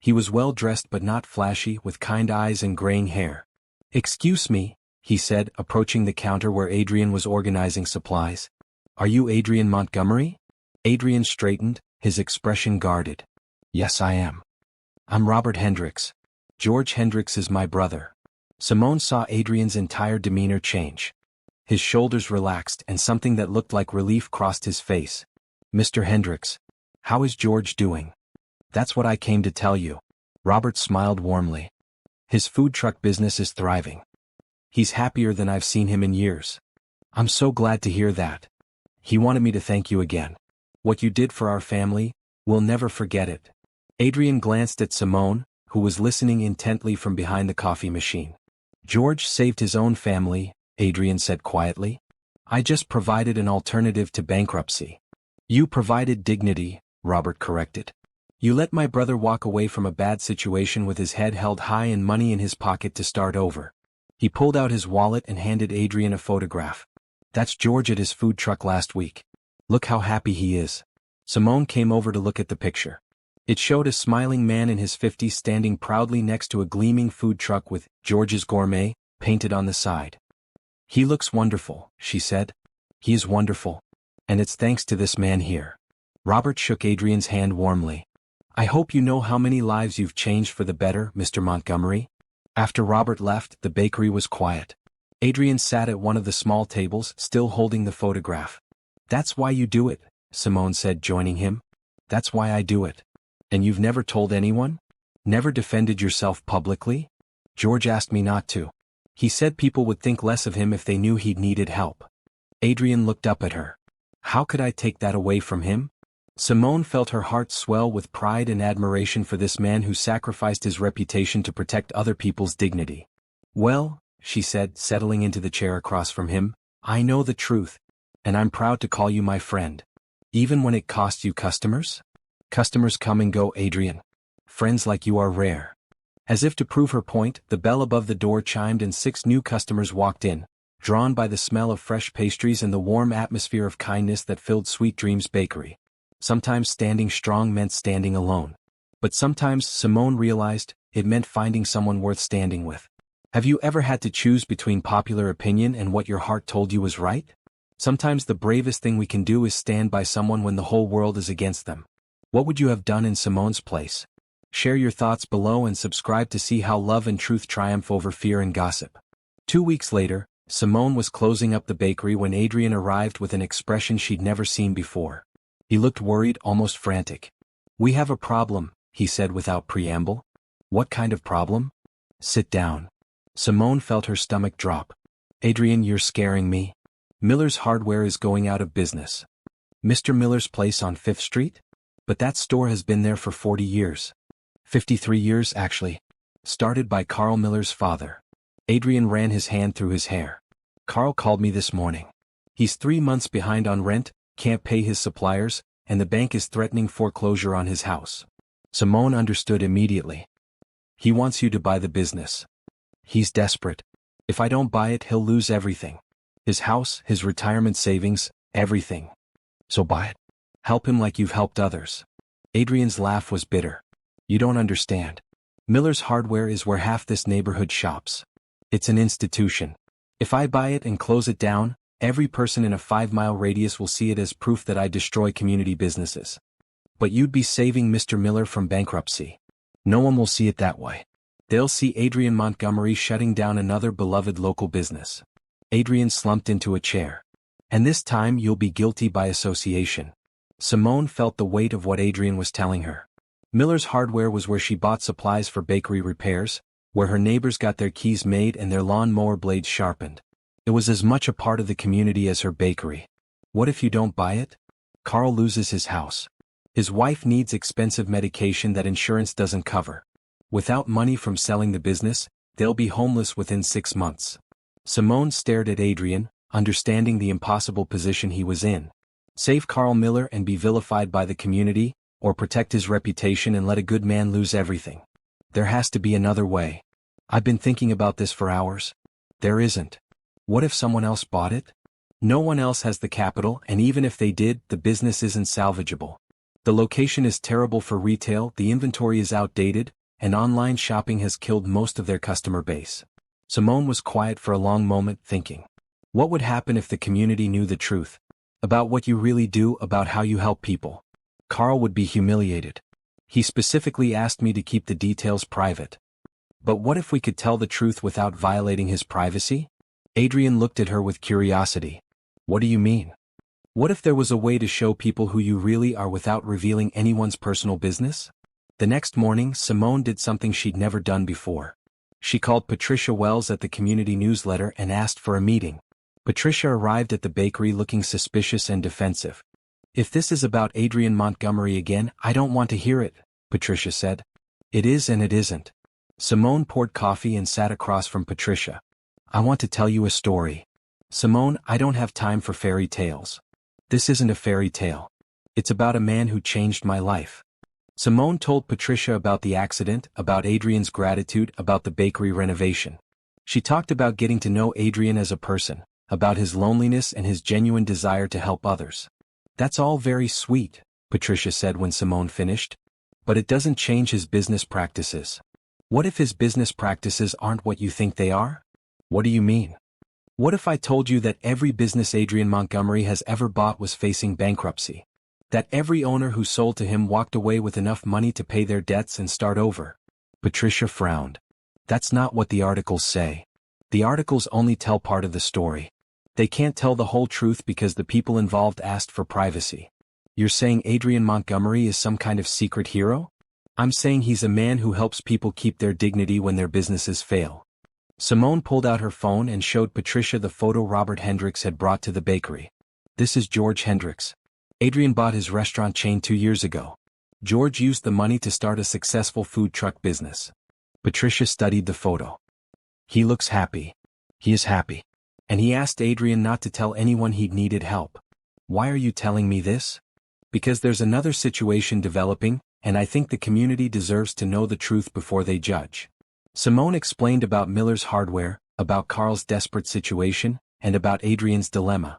He was well-dressed but not flashy, with kind eyes and graying hair. Excuse me, he said, approaching the counter where Adrian was organizing supplies. Are you Adrian Montgomery? Adrian straightened, his expression guarded. Yes, I am. I'm Robert Hendricks. George Hendricks is my brother. Simone saw Adrian's entire demeanor change. His shoulders relaxed and something that looked like relief crossed his face. Mr. Hendricks, how is George doing? That's what I came to tell you. Robert smiled warmly. His food truck business is thriving. He's happier than I've seen him in years. I'm so glad to hear that. He wanted me to thank you again. What you did for our family, we'll never forget it. Adrian glanced at Simone, who was listening intently from behind the coffee machine. George saved his own family, Adrian said quietly. I just provided an alternative to bankruptcy. You provided dignity, Robert corrected. You let my brother walk away from a bad situation with his head held high and money in his pocket to start over. He pulled out his wallet and handed Adrian a photograph. That's George at his food truck last week. Look how happy he is. Simone came over to look at the picture. It showed a smiling man in his 50s standing proudly next to a gleaming food truck with George's Gourmet painted on the side. He looks wonderful, she said. He is wonderful. And it's thanks to this man here. Robert shook Adrian's hand warmly. I hope you know how many lives you've changed for the better, Mr. Montgomery. After Robert left, the bakery was quiet. Adrian sat at one of the small tables, still holding the photograph. That's why you do it, Simone said, joining him. That's why I do it. And you've never told anyone? Never defended yourself publicly? George asked me not to. He said people would think less of him if they knew he'd needed help. Adrian looked up at her. How could I take that away from him? Simone felt her heart swell with pride and admiration for this man who sacrificed his reputation to protect other people's dignity. Well, she said, settling into the chair across from him, I know the truth, and I'm proud to call you my friend. Even when it costs you customers? Customers come and go, Adrian. Friends like you are rare. As if to prove her point, the bell above the door chimed and 6 new customers walked in, drawn by the smell of fresh pastries and the warm atmosphere of kindness that filled Sweet Dreams Bakery. Sometimes standing strong meant standing alone. But sometimes, Simone realized, it meant finding someone worth standing with. Have you ever had to choose between popular opinion and what your heart told you was right? Sometimes the bravest thing we can do is stand by someone when the whole world is against them. What would you have done in Simone's place? Share your thoughts below and subscribe to see how love and truth triumph over fear and gossip. 2 weeks later, Simone was closing up the bakery when Adrian arrived with an expression she'd never seen before. He looked worried, almost frantic. We have a problem, he said without preamble. What kind of problem? Sit down. Simone felt her stomach drop. Adrian, you're scaring me. Miller's Hardware is going out of business. Mr. Miller's place on 5th Street? But that store has been there for 40 years. 53 years, actually. Started by Carl Miller's father. Adrian ran his hand through his hair. Carl called me this morning. He's 3 months behind on rent, can't pay his suppliers, and the bank is threatening foreclosure on his house. Simone understood immediately. He wants you to buy the business. He's desperate. If I don't buy it, he'll lose everything. His house, his retirement savings, everything. So buy it. Help him like you've helped others. Adrian's laugh was bitter. You don't understand. Miller's Hardware is where half this neighborhood shops. It's an institution. If I buy it and close it down, every person in a 5-mile radius will see it as proof that I destroy community businesses. But you'd be saving Mr. Miller from bankruptcy. No one will see it that way. They'll see Adrian Montgomery shutting down another beloved local business. Adrian slumped into a chair. And this time you'll be guilty by association. Simone felt the weight of what Adrian was telling her. Miller's Hardware was where she bought supplies for bakery repairs, where her neighbors got their keys made and their lawn mower blades sharpened. It was as much a part of the community as her bakery. What if you don't buy it? Carl loses his house. His wife needs expensive medication that insurance doesn't cover. Without money from selling the business, they'll be homeless within 6 months. Simone stared at Adrian, understanding the impossible position he was in. Save Carl Miller and be vilified by the community, or protect his reputation and let a good man lose everything. There has to be another way. I've been thinking about this for hours. There isn't. What if someone else bought it? No one else has the capital, and even if they did, the business isn't salvageable. The location is terrible for retail, the inventory is outdated, and online shopping has killed most of their customer base. Simone was quiet for a long moment, thinking. What would happen if the community knew the truth? About what you really do, about how you help people? Carl would be humiliated. He specifically asked me to keep the details private. But what if we could tell the truth without violating his privacy? Adrian looked at her with curiosity. What do you mean? What if there was a way to show people who you really are without revealing anyone's personal business? The next morning, Simone did something she'd never done before. She called Patricia Wells at the community newsletter and asked for a meeting. Patricia arrived at the bakery looking suspicious and defensive. If this is about Adrian Montgomery again, I don't want to hear it, Patricia said. It is and it isn't. Simone poured coffee and sat across from Patricia. I want to tell you a story. Simone, I don't have time for fairy tales. This isn't a fairy tale. It's about a man who changed my life. Simone told Patricia about the accident, about Adrian's gratitude, about the bakery renovation. She talked about getting to know Adrian as a person, about his loneliness and his genuine desire to help others. "That's all very sweet," Patricia said when Simone finished. "But it doesn't change his business practices." "What if his business practices aren't what you think they are?" "What do you mean?" "What if I told you that every business Adrian Montgomery has ever bought was facing bankruptcy? That every owner who sold to him walked away with enough money to pay their debts and start over?" Patricia frowned. "That's not what the articles say. The articles only tell part of the story. They can't tell the whole truth because the people involved asked for privacy." "You're saying Adrian Montgomery is some kind of secret hero?" "I'm saying he's a man who helps people keep their dignity when their businesses fail." Simone pulled out her phone and showed Patricia the photo Robert Hendricks had brought to the bakery. "This is George Hendricks. Adrian bought his restaurant chain 2 years ago. George used the money to start a successful food truck business." Patricia studied the photo. "He looks happy. He is happy. And he asked Adrian not to tell anyone he'd needed help." "Why are you telling me this?" "Because there's another situation developing, and I think the community deserves to know the truth before they judge." Simone explained about Miller's Hardware, about Carl's desperate situation, and about Adrian's dilemma.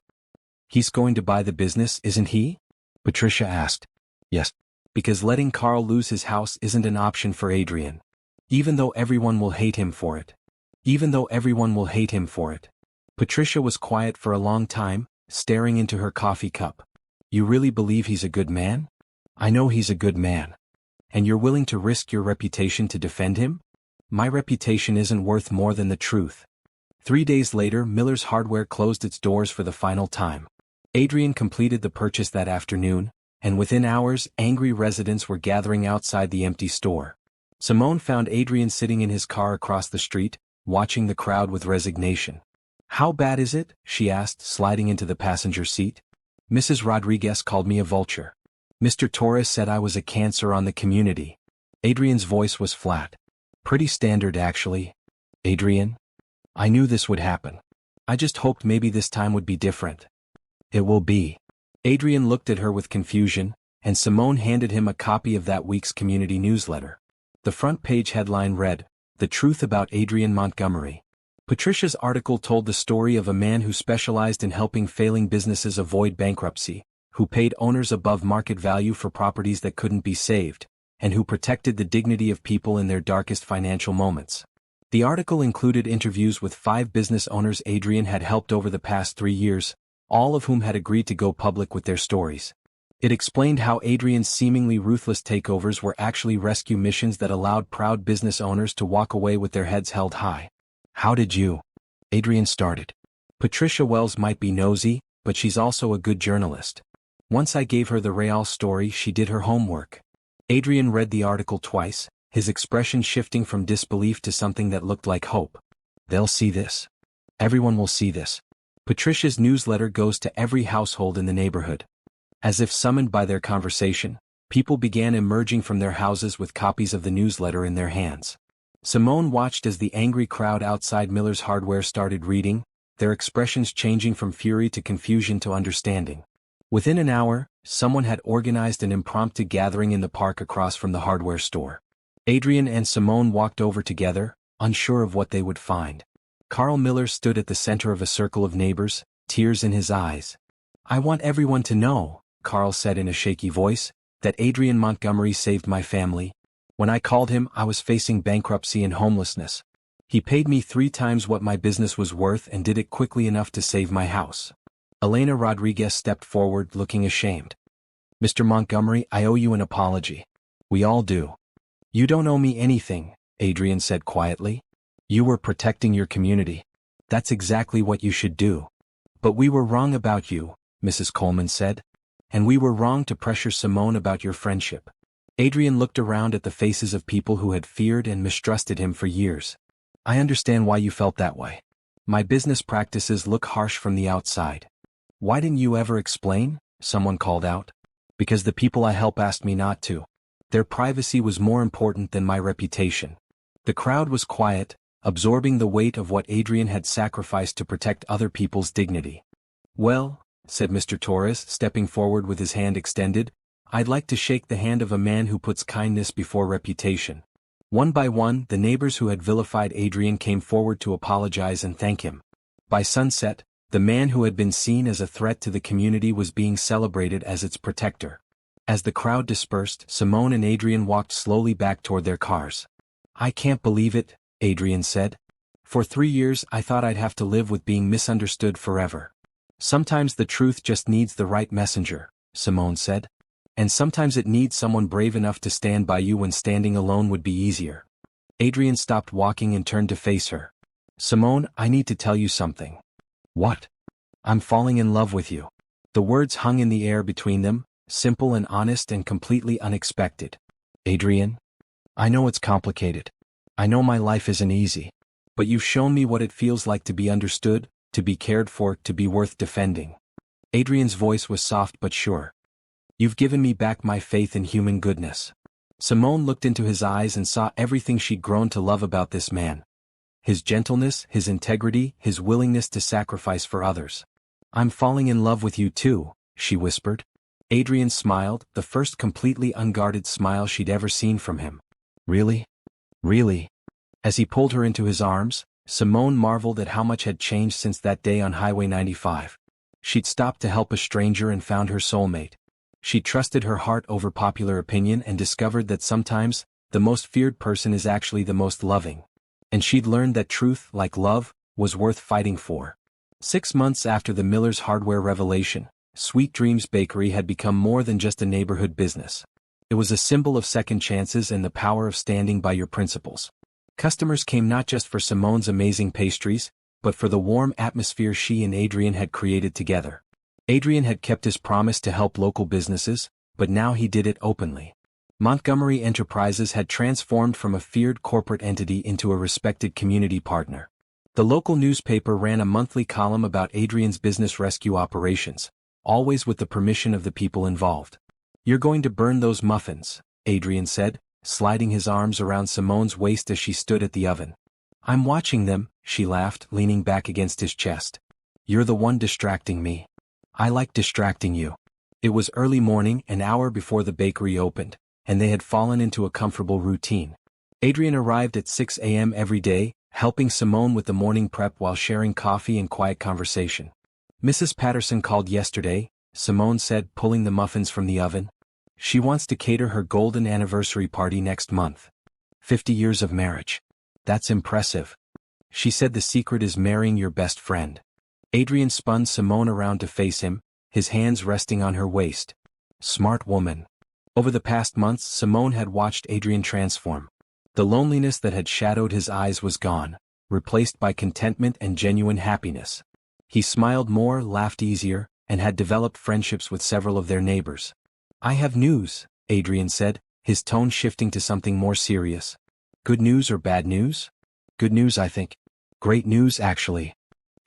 "He's going to buy the business, isn't he?" Patricia asked. "Yes. Because letting Carl lose his house isn't an option for Adrian. Even though everyone will hate him for it. Even though everyone will hate him for it." Patricia was quiet for a long time, staring into her coffee cup. "You really believe he's a good man?" "I know he's a good man." "And you're willing to risk your reputation to defend him?" "My reputation isn't worth more than the truth." 3 days later, Miller's Hardware closed its doors for the final time. Adrian completed the purchase that afternoon, and within hours, angry residents were gathering outside the empty store. Simone found Adrian sitting in his car across the street, watching the crowd with resignation. "How bad is it?" she asked, sliding into the passenger seat. "Mrs. Rodriguez called me a vulture. Mr. Torres said I was a cancer on the community." Adrian's voice was flat. "Pretty standard actually. Adrian? I knew this would happen. I just hoped maybe this time would be different." "It will be." Adrian looked at her with confusion, and Simone handed him a copy of that week's community newsletter. The front page headline read, "The Truth About Adrian Montgomery." Patricia's article told the story of a man who specialized in helping failing businesses avoid bankruptcy, who paid owners above market value for properties that couldn't be saved, and who protected the dignity of people in their darkest financial moments. The article included interviews with 5 business owners Adrian had helped over the past 3 years, all of whom had agreed to go public with their stories. It explained how Adrian's seemingly ruthless takeovers were actually rescue missions that allowed proud business owners to walk away with their heads held high. "How did you?" Adrian started. "Patricia Wells might be nosy, but she's also a good journalist. Once I gave her the Real story, she did her homework." Adrian read the article twice, his expression shifting from disbelief to something that looked like hope. "They'll see this. Everyone will see this. Patricia's newsletter goes to every household in the neighborhood." As if summoned by their conversation, people began emerging from their houses with copies of the newsletter in their hands. Simone watched as the angry crowd outside Miller's Hardware started reading, their expressions changing from fury to confusion to understanding. Within an hour, someone had organized an impromptu gathering in the park across from the hardware store. Adrian and Simone walked over together, unsure of what they would find. Carl Miller stood at the center of a circle of neighbors, tears in his eyes. "I want everyone to know," Carl said in a shaky voice, "that Adrian Montgomery saved my family. When I called him, I was facing bankruptcy and homelessness. He paid me 3 times what my business was worth and did it quickly enough to save my house." Elena Rodriguez stepped forward, looking ashamed. "Mr. Montgomery, I owe you an apology. We all do." "You don't owe me anything," Adrian said quietly. "You were protecting your community. That's exactly what you should do." "But we were wrong about you," Mrs. Coleman said. "And we were wrong to pressure Simone about your friendship." Adrian looked around at the faces of people who had feared and mistrusted him for years. "I understand why you felt that way. My business practices look harsh from the outside." "Why didn't you ever explain?" someone called out. "Because the people I help asked me not to. Their privacy was more important than my reputation." The crowd was quiet, absorbing the weight of what Adrian had sacrificed to protect other people's dignity. "Well," said Mr. Torres, stepping forward with his hand extended, I'd like to shake the hand of a man who puts kindness before reputation. One by one, the neighbors who had vilified Adrian came forward to apologize and thank him. By sunset, the man who had been seen as a threat to the community was being celebrated as its protector. As the crowd dispersed, Simone and Adrian walked slowly back toward their cars. "I can't believe it," Adrian said. "For 3 years I thought I'd have to live with being misunderstood forever." "Sometimes the truth just needs the right messenger," Simone said. "And sometimes it needs someone brave enough to stand by you when standing alone would be easier." Adrian stopped walking and turned to face her. "Simone, I need to tell you something." "What?" "I'm falling in love with you." The words hung in the air between them, simple and honest and completely unexpected. "Adrian? I know it's complicated. I know my life isn't easy. But you've shown me what it feels like to be understood, to be cared for, to be worth defending." Adrian's voice was soft but sure. "You've given me back my faith in human goodness." Simone looked into his eyes and saw everything she'd grown to love about this man. His gentleness, his integrity, his willingness to sacrifice for others. "I'm falling in love with you too," she whispered. Adrian smiled, the first completely unguarded smile she'd ever seen from him. "Really? Really?" As he pulled her into his arms, Simone marveled at how much had changed since that day on Highway 95. She'd stopped to help a stranger and found her soulmate. She trusted her heart over popular opinion and discovered that sometimes, the most feared person is actually the most loving. And she'd learned that truth, like love, was worth fighting for. 6 months after the Miller's hardware revelation, Sweet Dreams Bakery had become more than just a neighborhood business. It was a symbol of second chances and the power of standing by your principles. Customers came not just for Simone's amazing pastries, but for the warm atmosphere she and Adrian had created together. Adrian had kept his promise to help local businesses, but now he did it openly. Montgomery Enterprises had transformed from a feared corporate entity into a respected community partner. The local newspaper ran a monthly column about Adrian's business rescue operations, always with the permission of the people involved. "You're going to burn those muffins," Adrian said, sliding his arms around Simone's waist as she stood at the oven. "I'm watching them," she laughed, leaning back against his chest. "You're the one distracting me." "I like distracting you." It was early morning, an hour before the bakery opened, and they had fallen into a comfortable routine. Adrian arrived at 6 a.m. every day, helping Simone with the morning prep while sharing coffee and quiet conversation. "Mrs. Patterson called yesterday," Simone said, pulling the muffins from the oven. "She wants to cater her golden anniversary party next month. 50 years of marriage. That's impressive. She said the secret is marrying your best friend." Adrian spun Simone around to face him, his hands resting on her waist. Smart woman. Over the past months, Simone had watched Adrian transform. The loneliness that had shadowed his eyes was gone, replaced by contentment and genuine happiness. He smiled more, laughed easier, and had developed friendships with several of their neighbors. "I have news," Adrian said, his tone shifting to something more serious. "Good news or bad news?" "Good news, I think. Great news, actually."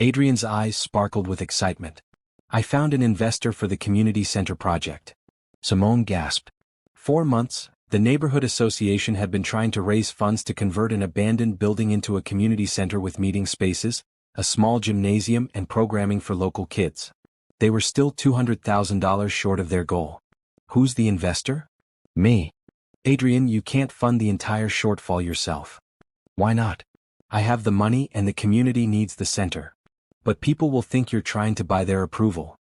Adrian's eyes sparkled with excitement. "I found an investor for the community center project." Simone gasped. 4 months, the neighborhood association had been trying to raise funds to convert an abandoned building into a community center with meeting spaces, a small gymnasium and programming for local kids. They were still $200,000 short of their goal. "Who's the investor?" "Me." "Adrian, you can't fund the entire shortfall yourself." "Why not?" "I have the money and the community needs the center. But people will think you're trying to buy their approval."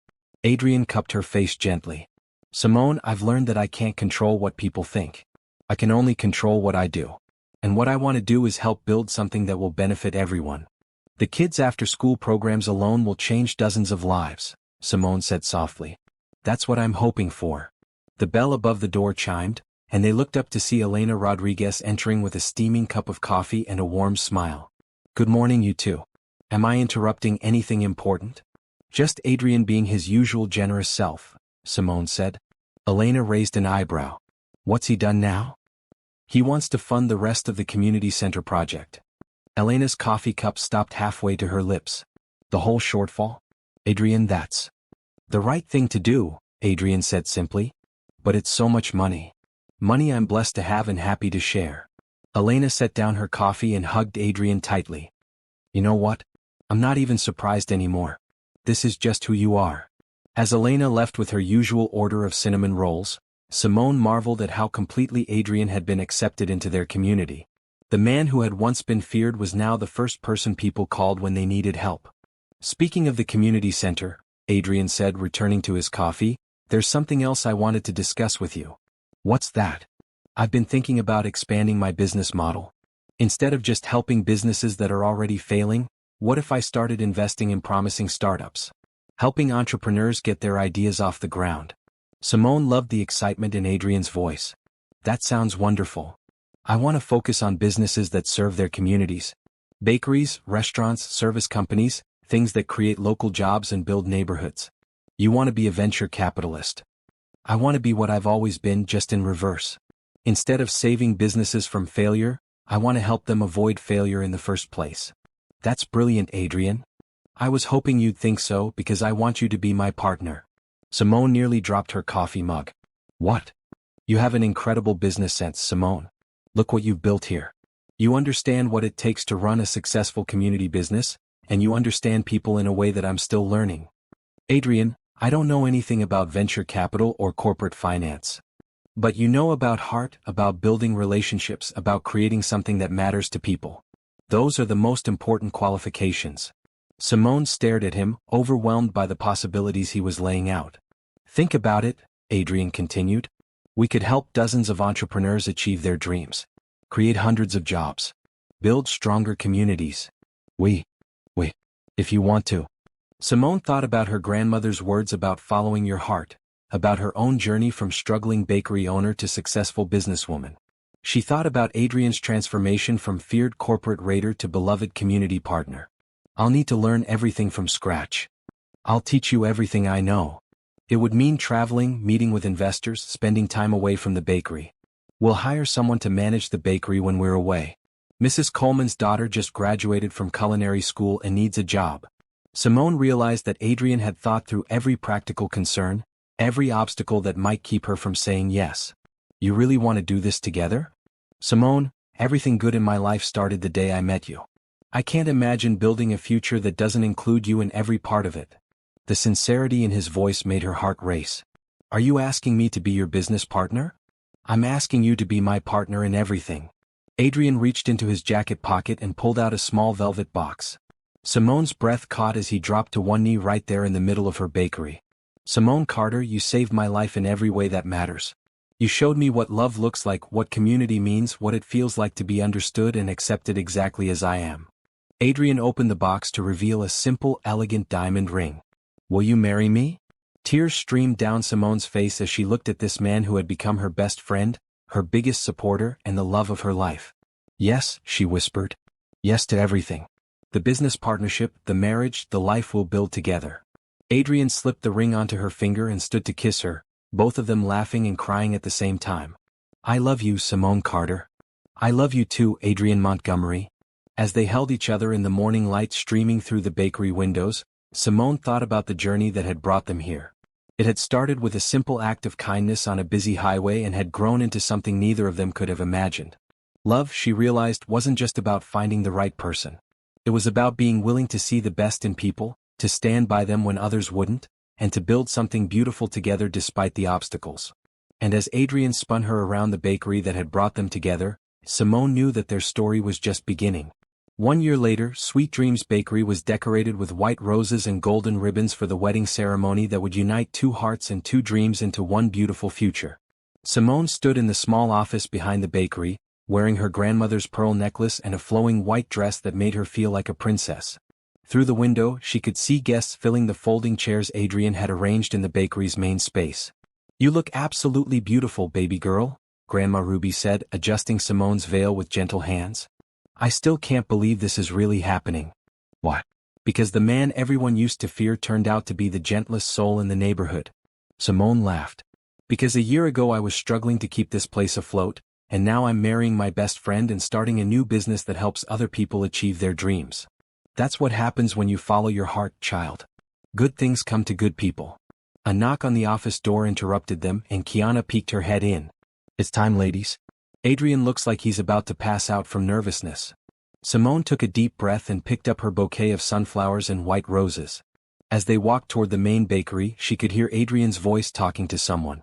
Adrian cupped her face gently. "Simone, I've learned that I can't control what people think. I can only control what I do. And what I want to do is help build something that will benefit everyone. The kids' after-school programs alone will change dozens of lives," Simone said softly. "That's what I'm hoping for." The bell above the door chimed, and they looked up to see Elena Rodriguez entering with a steaming cup of coffee and a warm smile. "Good morning, you two. Am I interrupting anything important?" "Just Adrian being his usual generous self," Simone said. Elena raised an eyebrow. "What's he done now?" "He wants to fund the rest of the community center project." Elena's coffee cup stopped halfway to her lips. "The whole shortfall?" "Adrian, that's the right thing to do," Adrian said simply. "But it's so much money. Money I'm blessed to have and happy to share." Elena set down her coffee and hugged Adrian tightly. "You know what? I'm not even surprised anymore. This is just who you are." As Elena left with her usual order of cinnamon rolls, Simone marveled at how completely Adrian had been accepted into their community. The man who had once been feared was now the first person people called when they needed help. Speaking of the community center, Adrian said, returning to his coffee, "There's something else I wanted to discuss with you." "What's that?" "I've been thinking about expanding my business model. Instead of just helping businesses that are already failing, what if I started investing in promising startups? Helping entrepreneurs get their ideas off the ground." Simone loved the excitement in Adrian's voice. "That sounds wonderful. I want to focus on businesses that serve their communities. Bakeries, restaurants, service companies, things that create local jobs and build neighborhoods. You want to be a venture capitalist. I want to be what I've always been, just in reverse. Instead of saving businesses from failure, I want to help them avoid failure in the first place." "That's brilliant, Adrian. I was hoping you'd think so because I want you to be my partner." Simone nearly dropped her coffee mug. "What? You have an incredible business sense, Simone. Look what you've built here. You understand what it takes to run a successful community business, and you understand people in a way that I'm still learning." "Adrian, I don't know anything about venture capital or corporate finance. But you know about heart, about building relationships, about creating something that matters to people. Those are the most important qualifications." Simone stared at him, overwhelmed by the possibilities he was laying out. "Think about it," Adrian continued. "We could help dozens of entrepreneurs achieve their dreams, create hundreds of jobs, build stronger communities. We, if you want to." Simone thought about her grandmother's words about following your heart, about her own journey from struggling bakery owner to successful businesswoman. She thought about Adrian's transformation from feared corporate raider to beloved community partner. "I'll need to learn everything from scratch. I'll teach you everything I know." It would mean traveling, meeting with investors, spending time away from the bakery. "We'll hire someone to manage the bakery when we're away. Mrs. Coleman's daughter just graduated from culinary school and needs a job." Simone realized that Adrian had thought through every practical concern, every obstacle that might keep her from saying yes. "You really want to do this together?" "Simone, everything good in my life started the day I met you. I can't imagine building a future that doesn't include you in every part of it." The sincerity in his voice made her heart race. "Are you asking me to be your business partner?" "I'm asking you to be my partner in everything." Adrian reached into his jacket pocket and pulled out a small velvet box. Simone's breath caught as he dropped to one knee right there in the middle of her bakery. "Simone Carter, you saved my life in every way that matters. You showed me what love looks like, what community means, what it feels like to be understood and accepted exactly as I am." Adrian opened the box to reveal a simple, elegant diamond ring. "Will you marry me?" Tears streamed down Simone's face as she looked at this man who had become her best friend, her biggest supporter, and the love of her life. "Yes," she whispered. "Yes to everything. The business partnership, the marriage, the life we'll build together." Adrian slipped the ring onto her finger and stood to kiss her, both of them laughing and crying at the same time. "I love you, Simone Carter." "I love you too, Adrian Montgomery." As they held each other in the morning light streaming through the bakery windows, Simone thought about the journey that had brought them here. It had started with a simple act of kindness on a busy highway and had grown into something neither of them could have imagined. Love, she realized, wasn't just about finding the right person. It was about being willing to see the best in people, to stand by them when others wouldn't, and to build something beautiful together despite the obstacles. And as Adrian spun her around the bakery that had brought them together, Simone knew that their story was just beginning. 1 year later, Sweet Dreams Bakery was decorated with white roses and golden ribbons for the wedding ceremony that would unite two hearts and two dreams into one beautiful future. Simone stood in the small office behind the bakery, wearing her grandmother's pearl necklace and a flowing white dress that made her feel like a princess. Through the window, she could see guests filling the folding chairs Adrian had arranged in the bakery's main space. "You look absolutely beautiful, baby girl," Grandma Ruby said, adjusting Simone's veil with gentle hands. "I still can't believe this is really happening." "What?" "Because the man everyone used to fear turned out to be the gentlest soul in the neighborhood." Simone laughed. "Because a year ago I was struggling to keep this place afloat, and now I'm marrying my best friend and starting a new business that helps other people achieve their dreams. That's what happens when you follow your heart, child. Good things come to good people." A knock on the office door interrupted them, and Kiana peeked her head in. "It's time, ladies. Adrian looks like he's about to pass out from nervousness." Simone took a deep breath and picked up her bouquet of sunflowers and white roses. As they walked toward the main bakery, she could hear Adrian's voice talking to someone.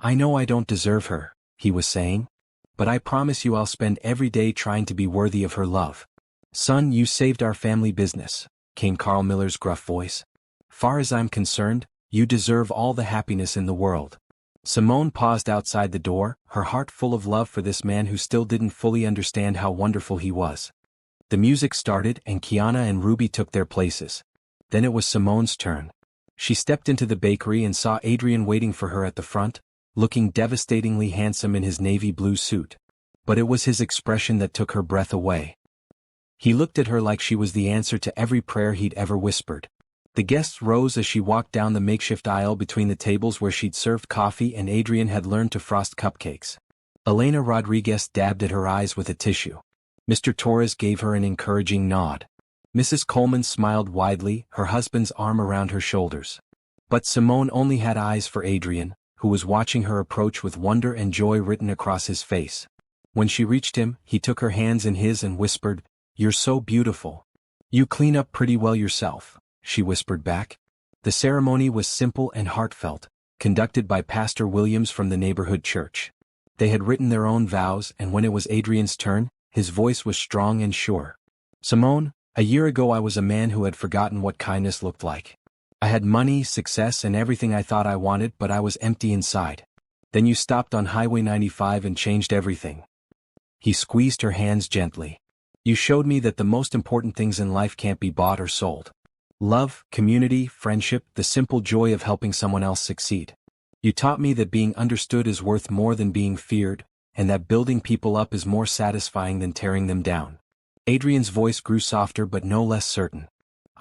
I know I don't deserve her, he was saying. But I promise you I'll spend every day trying to be worthy of her love. Son, you saved our family business, came Carl Miller's gruff voice. Far as I'm concerned, you deserve all the happiness in the world. Simone paused outside the door, her heart full of love for this man who still didn't fully understand how wonderful he was. The music started and Kiana and Ruby took their places. Then it was Simone's turn. She stepped into the bakery and saw Adrian waiting for her at the front, looking devastatingly handsome in his navy blue suit. But it was his expression that took her breath away. He looked at her like she was the answer to every prayer he'd ever whispered. The guests rose as she walked down the makeshift aisle between the tables where she'd served coffee and Adrian had learned to frost cupcakes. Elena Rodriguez dabbed at her eyes with a tissue. Mr. Torres gave her an encouraging nod. Mrs. Coleman smiled widely, her husband's arm around her shoulders. But Simone only had eyes for Adrian, who was watching her approach with wonder and joy written across his face. When she reached him, he took her hands in his and whispered, "You're so beautiful. You clean up pretty well yourself," she whispered back. The ceremony was simple and heartfelt, conducted by Pastor Williams from the neighborhood church. They had written their own vows, and when it was Adrian's turn, his voice was strong and sure. "Simone, a year ago I was a man who had forgotten what kindness looked like. I had money, success, and everything I thought I wanted, but I was empty inside. Then you stopped on Highway 95 and changed everything." He squeezed her hands gently. "You showed me that the most important things in life can't be bought or sold. Love, community, friendship, the simple joy of helping someone else succeed. You taught me that being understood is worth more than being feared, and that building people up is more satisfying than tearing them down." Adrian's voice grew softer but no less certain.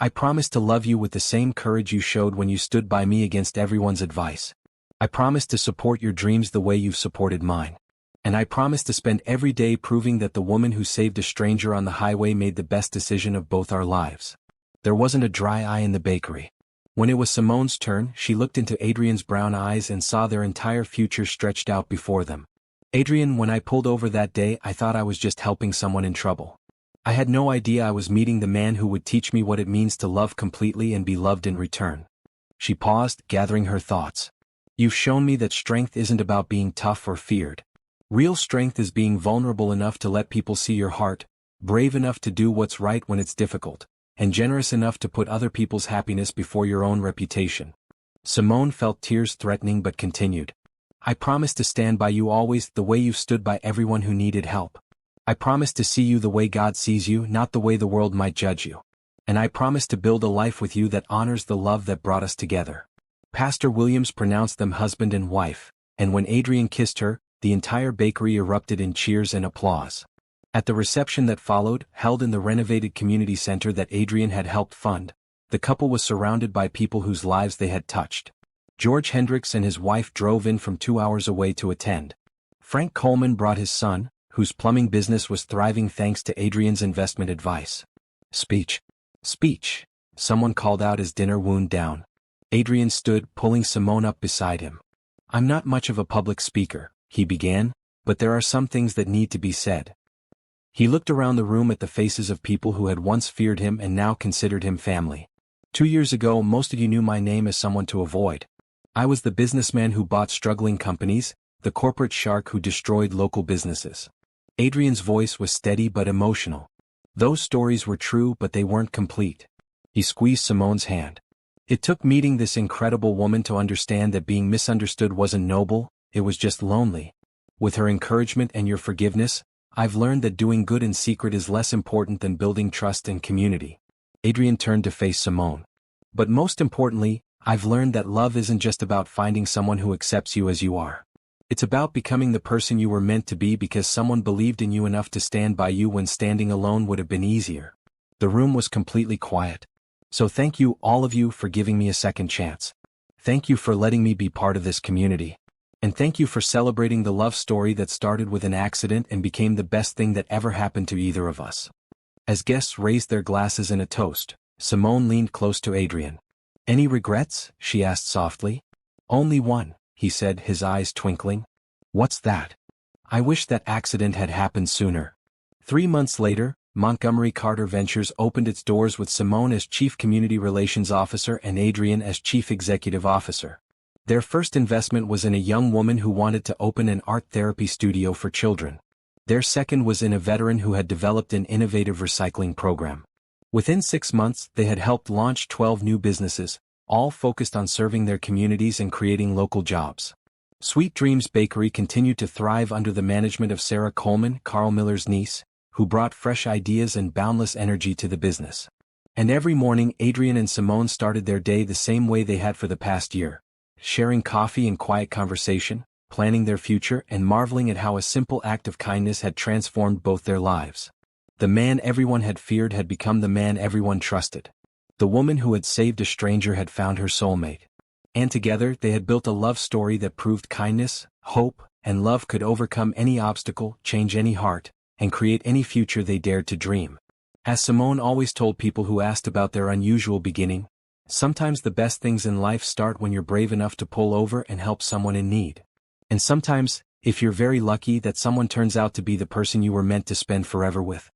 "I promise to love you with the same courage you showed when you stood by me against everyone's advice. I promise to support your dreams the way you've supported mine. And I promise to spend every day proving that the woman who saved a stranger on the highway made the best decision of both our lives." There wasn't a dry eye in the bakery. When it was Simone's turn, she looked into Adrian's brown eyes and saw their entire future stretched out before them. "Adrian, when I pulled over that day, I thought I was just helping someone in trouble. I had no idea I was meeting the man who would teach me what it means to love completely and be loved in return." She paused, gathering her thoughts. "You've shown me that strength isn't about being tough or feared. Real strength is being vulnerable enough to let people see your heart, brave enough to do what's right when it's difficult, and generous enough to put other people's happiness before your own reputation." Simone felt tears threatening but continued. "I promise to stand by you always the way you've stood by everyone who needed help. I promise to see you the way God sees you, not the way the world might judge you. And I promise to build a life with you that honors the love that brought us together." Pastor Williams pronounced them husband and wife, and when Adrian kissed her, the entire bakery erupted in cheers and applause. At the reception that followed, held in the renovated community center that Adrian had helped fund, the couple was surrounded by people whose lives they had touched. George Hendricks and his wife drove in from 2 hours away to attend. Frank Coleman brought his son, whose plumbing business was thriving thanks to Adrian's investment advice. "Speech. Speech," someone called out as dinner wound down. Adrian stood, pulling Simone up beside him. "I'm not much of a public speaker," he began, "but there are some things that need to be said." He looked around the room at the faces of people who had once feared him and now considered him family. 2 years ago, most of you knew my name as someone to avoid. I was the businessman who bought struggling companies, the corporate shark who destroyed local businesses." Adrian's voice was steady but emotional. Those stories were true, but they weren't complete. He squeezed Simone's hand. "It took meeting this incredible woman to understand that being misunderstood wasn't noble, it was just lonely. With her encouragement and your forgiveness, I've learned that doing good in secret is less important than building trust and community." Adrian turned to face Simone. "But most importantly, I've learned that love isn't just about finding someone who accepts you as you are. It's about becoming the person you were meant to be because someone believed in you enough to stand by you when standing alone would have been easier." The room was completely quiet. "So thank you, all of you, for giving me a second chance. Thank you for letting me be part of this community. And thank you for celebrating the love story that started with an accident and became the best thing that ever happened to either of us." As guests raised their glasses in a toast, Simone leaned close to Adrian. "Any regrets?" she asked softly. "Only one," he said, his eyes twinkling. "What's that?" "I wish that accident had happened sooner." 3 months later, Montgomery Carter Ventures opened its doors with Simone as Chief Community Relations Officer and Adrian as Chief Executive Officer. Their first investment was in a young woman who wanted to open an art therapy studio for children. Their second was in a veteran who had developed an innovative recycling program. Within 6 months, they had helped launch 12 new businesses, all focused on serving their communities and creating local jobs. Sweet Dreams Bakery continued to thrive under the management of Sarah Coleman, Carl Miller's niece, who brought fresh ideas and boundless energy to the business. And every morning Adrian and Simone started their day the same way they had for the past year, sharing coffee and quiet conversation, planning their future and marveling at how a simple act of kindness had transformed both their lives. The man everyone had feared had become the man everyone trusted. The woman who had saved a stranger had found her soulmate. And together they had built a love story that proved kindness, hope, and love could overcome any obstacle, change any heart, and create any future they dared to dream. As Simone always told people who asked about their unusual beginning, sometimes the best things in life start when you're brave enough to pull over and help someone in need. And sometimes, if you're very lucky, that someone turns out to be the person you were meant to spend forever with.